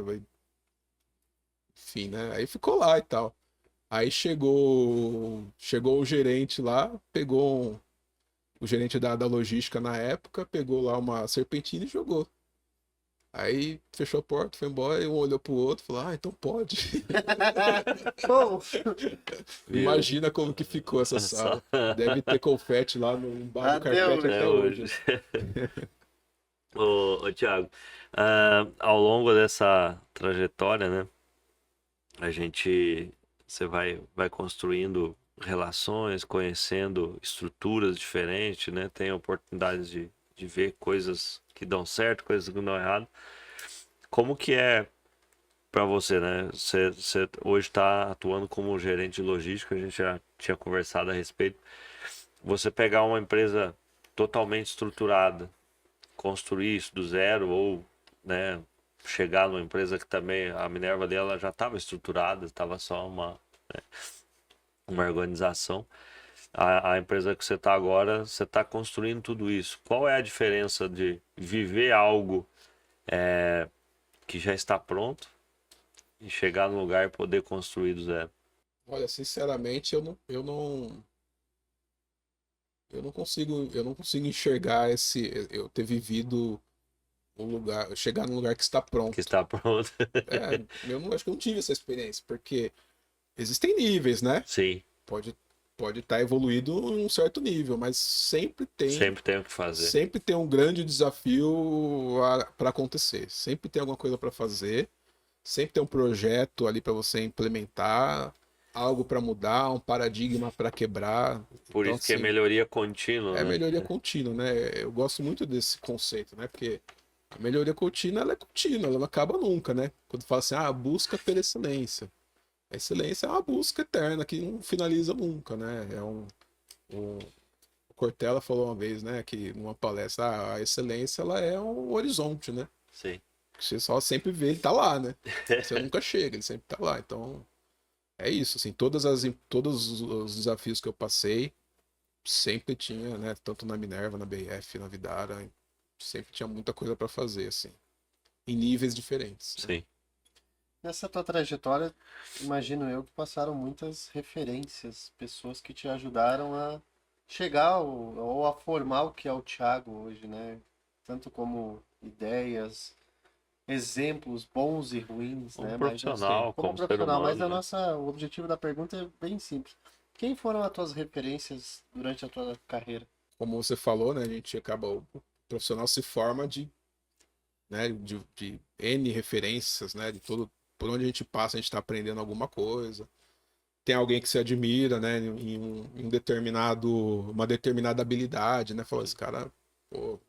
Enfim, né? Aí ficou lá e tal. Aí chegou o gerente lá, o gerente da logística na época, pegou lá uma serpentina e jogou. Aí fechou a porta, foi embora, e um olhou pro outro e falou, então pode. Bom, Imagina como que ficou essa sala. Deve ter confete lá no bar do carpete Até até hoje. Ô, Thiago, ao longo dessa trajetória, né, você vai construindo relações, conhecendo estruturas diferentes, né, tem oportunidades de ver coisas que dão certo, coisas que dão errado. Como que é para você, né? Você hoje está atuando como gerente de logística, a gente já tinha conversado a respeito. Você pegar uma empresa totalmente estruturada, construir isso do zero ou, né, chegar numa empresa que também a Minerva dela já estava estruturada, estava só uma organização. A empresa que você está agora, você está construindo tudo isso. Qual é a diferença de viver algo que já está pronto e chegar no lugar e poder construir do zero? Olha, sinceramente, eu não consigo enxergar eu ter vivido um lugar, chegar num lugar que está Que pronto. está pronto. Acho que eu não tive essa experiência, porque existem níveis, né? Sim, Pode estar evoluído em um certo nível, mas sempre tem o que fazer. sempre tem um grande desafio para acontecer. Sempre tem alguma coisa para fazer, sempre tem um projeto ali para você implementar, algo para mudar, um paradigma para quebrar. Por Então, isso que é assim, melhoria contínua, é né? melhoria contínua, né? Eu gosto muito desse conceito, né? Porque a melhoria contínua, ela é contínua, ela não acaba nunca, né? Quando fala assim, busca pela excelência. A excelência é uma busca eterna que não finaliza nunca, né? O Cortella falou uma vez, né, que numa palestra, a excelência ela é um horizonte, né? Sim. Você só sempre vê ele tá lá, né? Você nunca chega, ele sempre tá lá. Então, é isso, assim, todos os desafios que eu passei, sempre tinha, né, tanto na Minerva, na BF, na Vidara, sempre tinha muita coisa para fazer, assim, em níveis diferentes. Né? Sim. nessa tua trajetória, imagino eu que passaram muitas referências, pessoas que te ajudaram a chegar ou a formar o que é o Thiago hoje, né? Tanto como ideias, exemplos bons e ruins, Como né? Mas eu sei, profissional, como como ser profissional, mas humano, né? o objetivo da pergunta é bem simples. Quem foram as tuas referências durante a tua carreira? Como você falou, né, a gente acaba, o profissional se forma né? De N referências, né? De todo, por onde a gente passa, a gente está aprendendo alguma coisa. Tem alguém que se admira, né? Em uma determinada habilidade, né? Fala, esse cara, pô,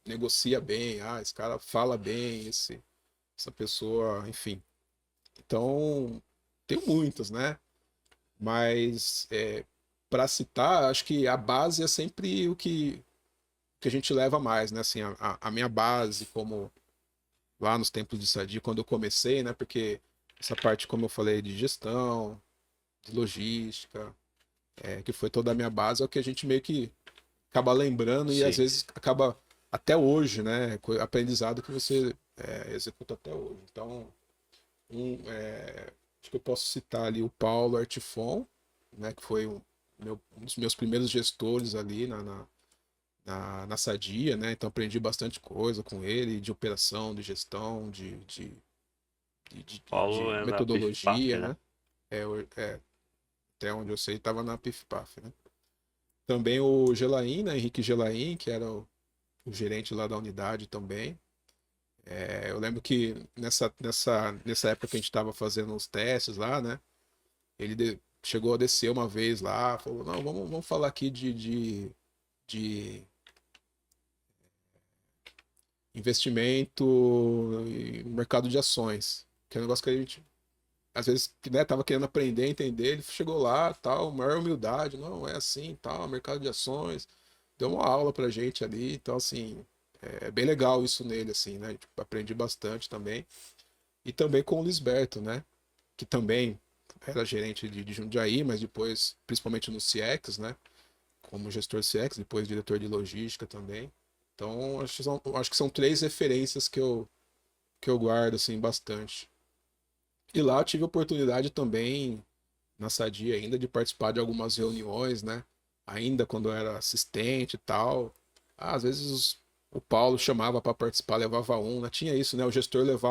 negocia bem, esse cara fala bem, essa pessoa, enfim. Então, tem muitas, né? Mas para citar, acho que a base é sempre o que a gente leva mais, né? Assim, a minha base, como lá nos tempos de Sadia, quando eu comecei, né? Porque essa parte, como eu falei, de gestão, de logística, que foi toda a minha base, é o que a gente meio que acaba lembrando e às Sim. vezes acaba até hoje, né? Aprendizado que você executa até hoje. Então, acho que eu posso citar ali o Paulo Artifon, né? Que foi um dos meus primeiros gestores ali na Sadia, né? Então aprendi bastante coisa com ele, de operação, de gestão, Paulo de é da PIF-PAF, metodologia, né? né? Até onde eu sei, estava na PIF-PAF, né? Também o Gelaim, né? Henrique Gelaim, que era o gerente lá da unidade também. Eu lembro que nessa época que a gente estava fazendo os testes lá, né? Ele chegou a descer uma vez lá, falou, não, vamos falar aqui de investimento e mercado de ações, que é um negócio que a gente, às vezes, né, tava querendo aprender, entender, ele chegou lá, tal, maior humildade, não, é assim, tal, mercado de ações, deu uma aula pra gente ali, então, assim, é bem legal isso nele, assim, né, tipo, aprendi bastante também, e também com o Lisberto, né, que também era gerente de Jundiaí, mas depois, principalmente no CX, né, como gestor CX, depois diretor de logística também. Então, acho que são três referências que eu guardo assim, bastante. E lá eu tive a oportunidade também, na Sadia ainda, de participar de algumas reuniões, né? Ainda quando eu era assistente e tal. Às vezes o Paulo chamava para participar, levava um, né? Tinha isso, né? O gestor levar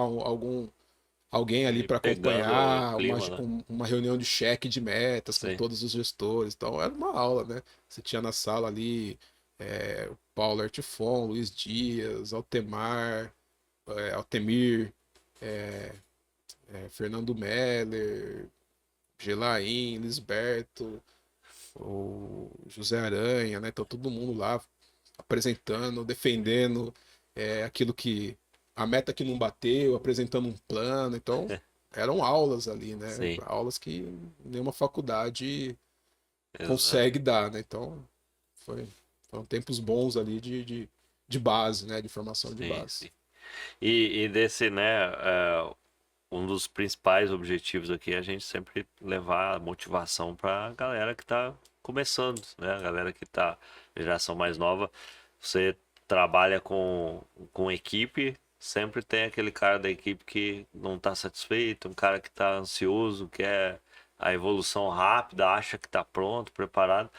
alguém ali E para pegando o acompanhar clima, né? uma reunião de cheque de metas com Sim. todos os gestores. Então era uma aula, né? Você tinha na sala ali o Paulo Artifon, Luiz Dias, Altemar, Altemir, Fernando Meller, Gelaim, Lisberto, o José Aranha, né? Então todo mundo lá apresentando, defendendo aquilo que a meta que não bateu, apresentando um plano. Então eram aulas ali, né? Sim, Aulas que nenhuma faculdade exato. consegue dar, né? Então foi, foram tempos bons ali de base, né? De formação de Sim, base. sim. E desse, né, um dos principais objetivos aqui é a gente sempre levar a motivação para a galera que está começando, né? A galera que está geração mais nova. Você trabalha com equipe, sempre tem aquele cara da equipe que não está satisfeito, um cara que está ansioso, quer a evolução rápida, acha que está pronto, preparado.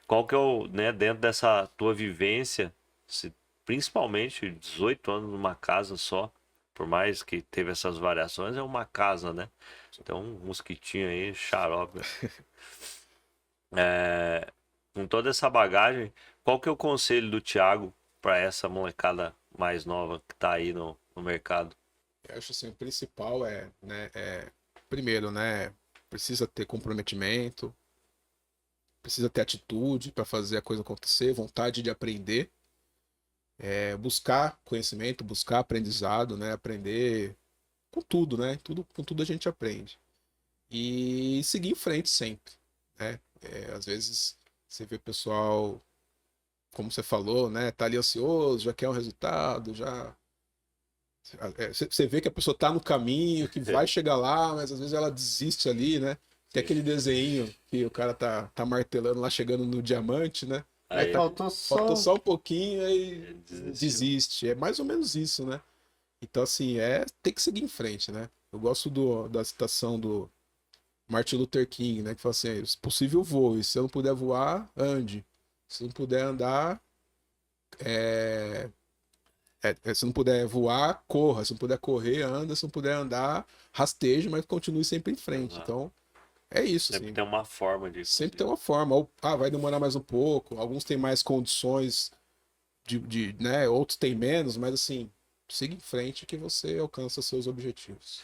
Qual que é o, né, dentro dessa tua vivência, se, principalmente 18 anos numa casa só, por mais que teve essas variações, é uma casa, né? Então, um mosquitinho aí, xarope. Com toda essa bagagem, qual que é o conselho do Thiago para essa molecada mais nova que tá aí no mercado? Eu acho assim, o principal primeiro, né? Precisa ter comprometimento, precisa ter atitude para fazer a coisa acontecer, vontade de aprender, buscar conhecimento, buscar aprendizado, né? Aprender com tudo, né? Com tudo a gente aprende. E seguir em frente sempre, né? Às vezes você vê o pessoal, como você falou, né? Tá ali ansioso, já quer um resultado, já. Você vê que a pessoa tá no caminho, que vai chegar lá, mas às vezes ela desiste ali, né? Tem Sim. aquele desenho que o cara tá martelando lá, chegando no diamante, né? Aí Aí Faltou faltou só. só um pouquinho e ele desistiu. desiste. É mais ou menos isso, né? Então, assim, tem que seguir em frente, né? Eu gosto da citação do Martin Luther King, né? Que fala assim: se possível, voe. Se você não puder voar, ande. Se não puder andar, é... se não puder voar, corra. Se não puder correr, anda. Se não puder andar, rasteje, mas continue sempre em frente. Exato. Então, é isso, Sempre assim. tem uma forma de Sempre tem conseguir. uma forma. Ou, vai demorar mais um pouco. Alguns têm mais condições né? Outros têm menos, mas assim, siga em frente que você alcança seus objetivos.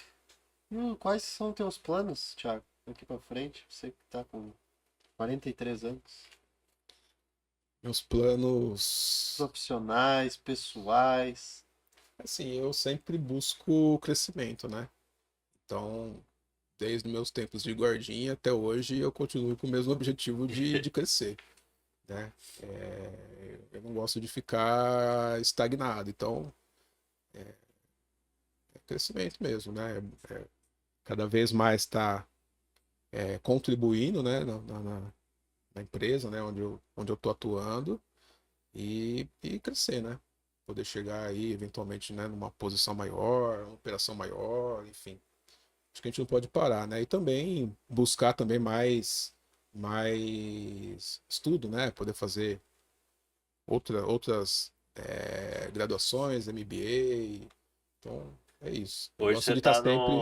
Quais são teus planos, Thiago, daqui pra frente? Você que tá com 43 anos. Meus planos, Profissionais, pessoais. assim, eu sempre busco crescimento, né? Então, desde meus tempos de guardinha até hoje, eu continuo com o mesmo objetivo de crescer, né? Eu não gosto de ficar estagnado, então é crescimento mesmo, né? Cada vez mais está contribuindo, né, na empresa, né, onde eu tô atuando e crescer, né? Poder chegar aí, eventualmente, né, numa posição maior, uma operação maior, enfim. Acho que a gente não pode parar, né? E também buscar também mais estudo, né? Poder fazer outras graduações, MBA. Então, é isso. Eu Hoje gosto você de estar tá sempre.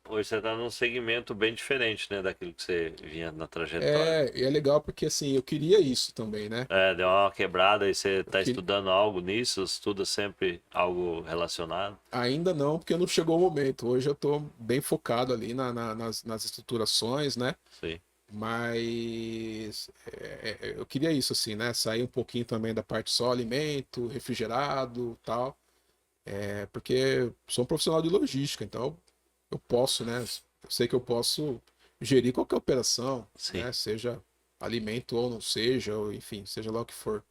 hoje você tá num segmento bem diferente, né, daquilo que você vinha na trajetória. E é legal porque, assim, eu queria isso também, né? É, deu uma quebrada e você Eu tá que- estudando algo nisso, estuda sempre algo relacionado. Ainda não, porque não chegou o momento. Hoje eu estou bem focado ali nas estruturações, né? Sim, Mas eu queria isso, assim, né? Sair um pouquinho também da parte só alimento, refrigerado, tal. Porque eu sou um profissional de logística, então eu posso, né? Eu sei que eu posso gerir qualquer operação, sim, né? Seja alimento ou não seja, ou enfim, seja lá o que for.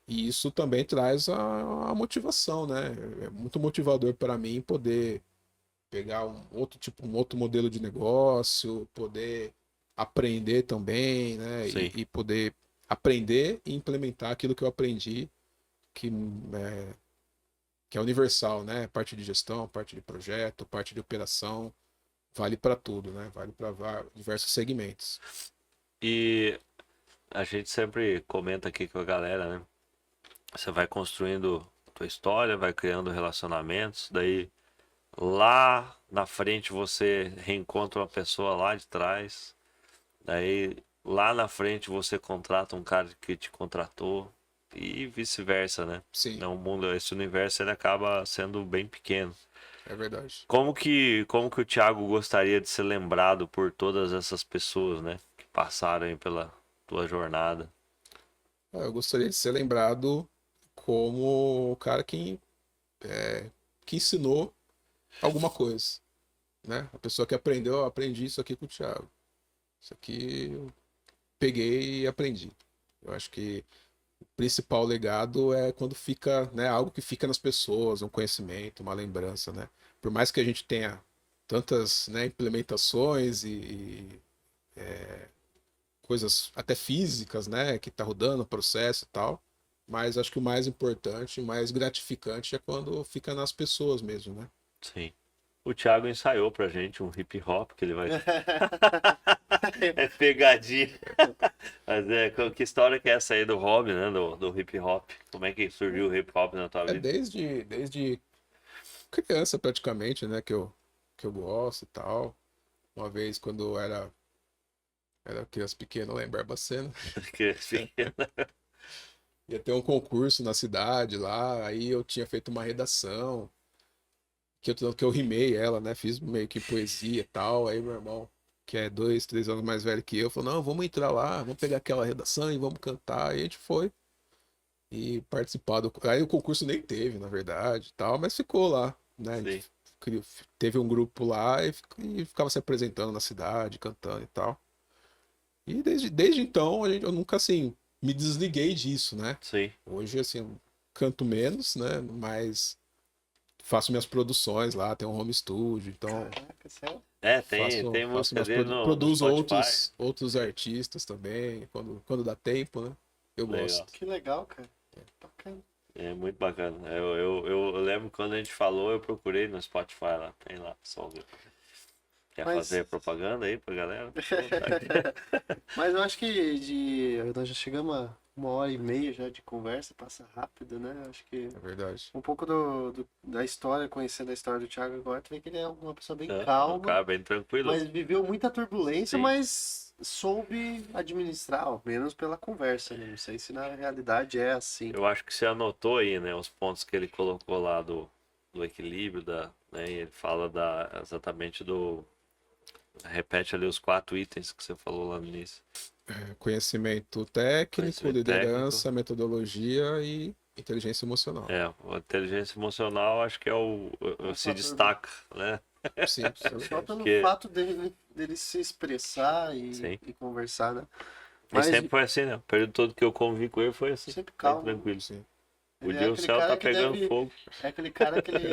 E isso também traz a motivação, né? É muito motivador para mim poder pegar um outro modelo de negócio, poder aprender também, né? sim. E poder aprender e implementar aquilo que eu aprendi, que é, que é universal, né? Parte de gestão, parte de projeto, parte de operação, vale para tudo, né? Vale para diversos segmentos. E a gente sempre comenta aqui com a galera, né? Você vai construindo tua história, vai criando relacionamentos, daí lá na frente você reencontra uma pessoa lá de trás, daí lá na frente você contrata um cara que te contratou e vice-versa, né? Sim, Então, o mundo, esse universo ele acaba sendo bem pequeno. é verdade. Como que o Thiago gostaria de ser lembrado por todas essas pessoas, né, que passaram aí pela tua jornada? Eu gostaria de ser lembrado como o cara que ensinou alguma coisa, né? A pessoa que aprendeu, "Eu aprendi isso aqui com o Thiago. Isso aqui eu peguei e aprendi." Eu acho que o principal legado é quando fica, né, algo que fica nas pessoas, um conhecimento, uma lembrança, né? Por mais que a gente tenha tantas, né, implementações e coisas até físicas, né, que tá rodando o processo e tal, mas acho que o mais importante, o mais gratificante é quando fica nas pessoas mesmo, né? Sim. O Thiago ensaiou pra gente um hip hop que ele vai. É pegadinha. Mas que história que é essa aí do hobby, né? Do hip hop? Como é que surgiu o hip hop na tua É vida? desde criança praticamente, né, que eu gosto e tal. Uma vez quando eu era criança pequena, lá em Barbacena, Que pequeno. ia ter um concurso na cidade lá, aí eu tinha feito uma redação, que eu rimei ela, né? Fiz meio que poesia e tal. Aí meu irmão, que é 2, 3 anos mais velho que eu, falou: não, vamos entrar lá, vamos pegar aquela redação e vamos cantar. Aí a gente foi e participar do. Aí o concurso nem teve, na verdade, e tal, mas ficou lá, né? A gente Sim, teve um grupo lá e ficava se apresentando na cidade, cantando e tal. E desde então eu nunca assim me desliguei disso, né? sim. Hoje assim eu canto menos, né? Mas faço minhas produções lá, tenho um home studio, então Caraca, sério? É, faço, tem faço música minhas dele no produzo Spotify. outros artistas também, quando dá tempo, né? Eu Legal. gosto. Que legal, cara. Bacana. É muito bacana. Eu lembro quando a gente falou, eu procurei no Spotify lá. Tem lá, pessoal. Quer Mas, fazer propaganda aí pra galera? Fica à vontade. mas eu acho que nós já chegamos a 1h30 já de conversa, passa rápido, né? Eu acho que É verdade. um pouco da história, conhecendo a história do Thiago agora, tu vê que ele é uma pessoa bem É um calma, cara bem tranquilo. mas viveu muita turbulência, Sim. mas soube administrar, ao menos pela conversa, né? Não sei se na realidade é assim. Eu acho que você anotou aí, né, os pontos que ele colocou lá do equilíbrio, né? E ele fala exatamente repete ali os 4 itens que você falou lá no início. Conhecimento técnico, Conhecimento liderança, metodologia e inteligência emocional. A inteligência emocional acho que se destaca, né? Sim, Só pelo Porque- fato dele se expressar Sim. e conversar, né? Mas Mas sempre foi assim, né? O período todo que eu convivi com ele foi assim. sempre Bem calmo. tranquilo. sim. O Ele dia é o aquele céu cara tá que pegando deve- fogo. É aquele cara que ele.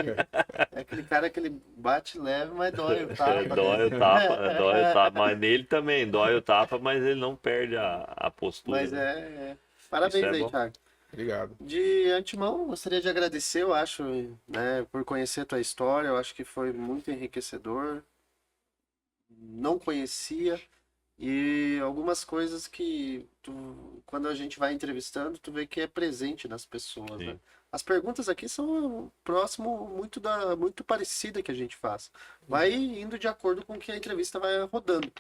É aquele cara que ele bate leve, mas dói o tapa. Dói o né? tapa, dói o tapa. Mas nele também, dói o tapa, mas ele não perde a postura. Mas né? é. Parabéns Isso é aí, bom. Thiago. Obrigado. De antemão, gostaria de agradecer, eu acho, né, por conhecer a tua história. Eu acho que foi muito enriquecedor. Não conhecia. E algumas coisas que quando a gente vai entrevistando, tu vê que é presente nas pessoas, né? Sim. As perguntas aqui são próximo muito parecida que a gente faz. Vai indo de acordo com que a entrevista vai rodando.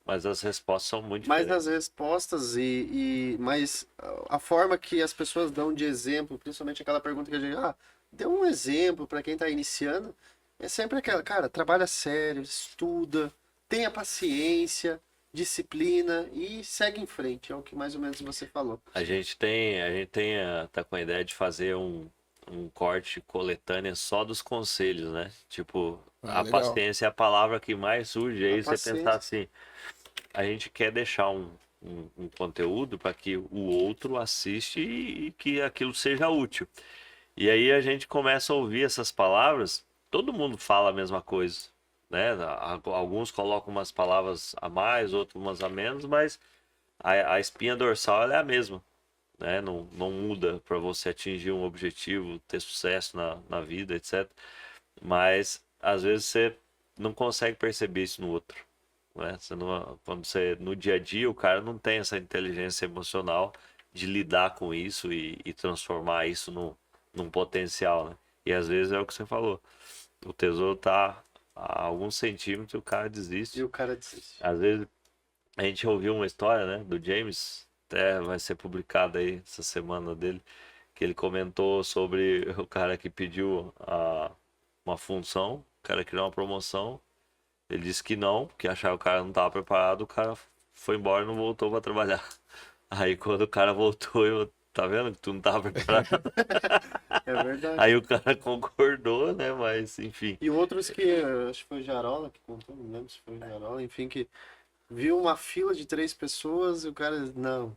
Mas as respostas são muito Mas diferentes. as respostas mas a forma que as pessoas dão de exemplo, principalmente aquela pergunta que a gente, dê um exemplo para quem está iniciando, é sempre aquela, cara, trabalha sério, estuda, tenha paciência, disciplina e segue em frente, é o que mais ou menos você falou. Tá com a ideia de fazer um corte coletânea só dos conselhos, né? Tipo, a Legal. paciência é a palavra que mais surge. Aí A você paciência. pensar assim, a gente quer deixar um conteúdo para que o outro assiste e que aquilo seja útil. E aí a gente começa a ouvir essas palavras, todo mundo fala a mesma coisa, né? Alguns colocam umas palavras a mais, outros umas a menos, mas a espinha dorsal ela é a mesma, né? Não muda para você atingir um objetivo, ter sucesso na vida, etc. Mas às vezes você não consegue perceber isso no outro, né? No dia a dia o cara não tem essa inteligência emocional de lidar com isso e transformar isso num potencial, né? E às vezes é o que você falou, o tesouro tá a alguns centímetros e o cara desiste. E o cara desiste. Às vezes a gente ouviu uma história, né, do James, até vai ser publicada aí essa semana dele, que ele comentou sobre o cara que pediu uma função, o cara queria uma promoção, ele disse que não, que achava que o cara não estava preparado, o cara foi embora e não voltou para trabalhar. Aí quando o cara voltou, tá vendo que tu não estava preparado? É verdade. Aí o cara concordou, né, mas enfim. E outros que, acho que foi o Jarola que contou, não lembro se foi o Jarola, enfim, que viu uma fila de 3 pessoas e o cara, não.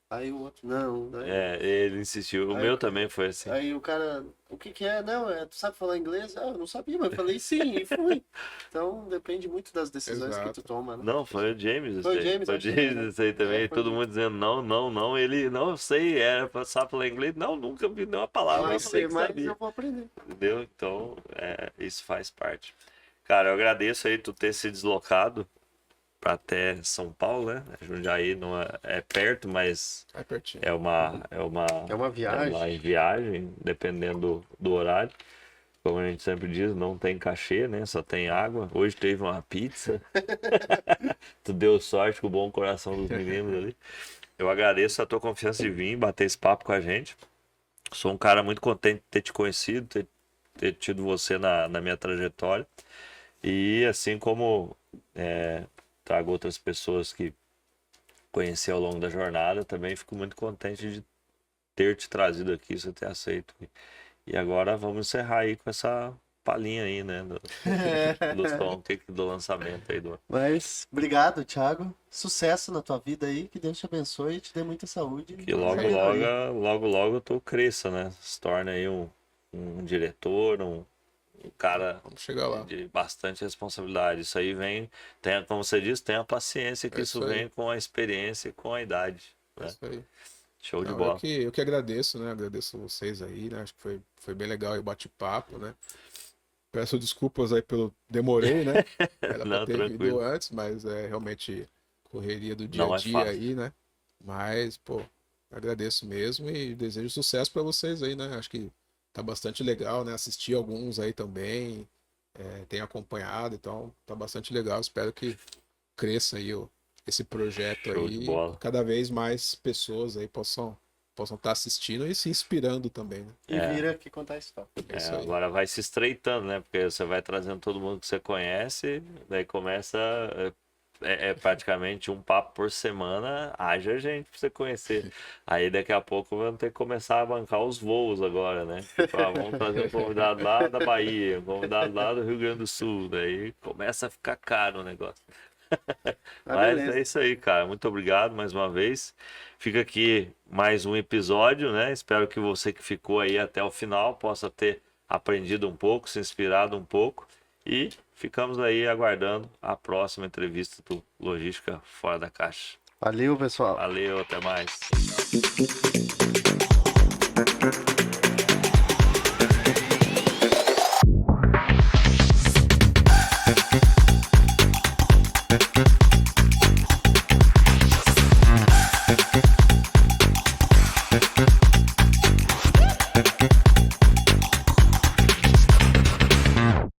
Aí o outro, não. Daí, Ele insistiu. O Aí meu o- também foi assim. aí o cara, o que que é? Não, tu sabe falar inglês? Eu não sabia, mas eu falei sim e fui. Então depende muito das decisões que Exato. tu toma, né? Não, foi o James. Foi o esse aí. James, Foi o acho que James é. esse aí também. É, foi Todo o- mundo dizendo não, não, não. Ele, não, eu sei, era passar pela inglês. Não, nunca vi nenhuma palavra. Eu falei que mas sabia. eu vou aprender. Entendeu? Então, isso faz parte. Cara, eu agradeço aí tu ter se deslocado para até São Paulo, né? Jundiaí não é perto, mas Vai pertinho. é uma É uma viagem. uma viagem, dependendo do horário. Como a gente sempre diz, não tem cachê, né? Só tem água. Hoje teve uma pizza. Tu deu sorte com o bom coração dos meninos ali. Eu agradeço a tua confiança de vir bater esse papo com a gente. Sou um cara muito contente de ter te conhecido, ter tido você na minha trajetória. E assim como trago outras pessoas que conheci ao longo da jornada, também fico muito contente de ter te trazido aqui, você ter aceito. E agora vamos encerrar aí com essa palhinha aí, né? Do som, do lançamento aí do. Mas, obrigado, Thiago. Sucesso na tua vida aí. Que Deus te abençoe e te dê muita saúde. Que logo, logo tu cresça, né? Se torne aí um diretor, um cara Vamos chegar lá. de bastante responsabilidade. Isso aí vem, como você disse, tenha paciência que isso isso aí. vem com a experiência e com a idade. É Né? isso aí. Show de Não, bola. eu que agradeço, né? Agradeço vocês aí, né? Acho que foi bem legal aí o bate-papo, né? Peço desculpas aí pelo demorei, né? Era Não, pra ter tranquilo. vindo antes, mas é realmente correria do dia Não a é dia fácil. aí, né? Mas, pô, agradeço mesmo e desejo sucesso pra vocês aí, né? Acho que tá bastante legal, né? Assisti alguns aí também, tenho acompanhado, então tá bastante legal. Espero que cresça aí esse projeto Show de aí, bola. cada vez mais pessoas aí possam possam estar assistindo e se inspirando também, né? E vir aqui contar a história. É isso aí. Agora vai se estreitando, né? Porque você vai trazendo todo mundo que você conhece, daí começa. É praticamente um papo por semana, haja gente pra você conhecer. Aí daqui a pouco vamos ter que começar a bancar os voos agora, né? Tipo, vamos trazer um convidado lá da Bahia, um convidado lá do Rio Grande do Sul, daí começa a ficar caro o negócio. Mas beleza. é isso aí, cara. Muito obrigado mais uma vez. Fica aqui mais um episódio, né? Espero que você que ficou aí até o final possa ter aprendido um pouco, se inspirado um pouco. E ficamos aí aguardando a próxima entrevista do Logística Fora da Caixa. Valeu, pessoal. Valeu, até mais.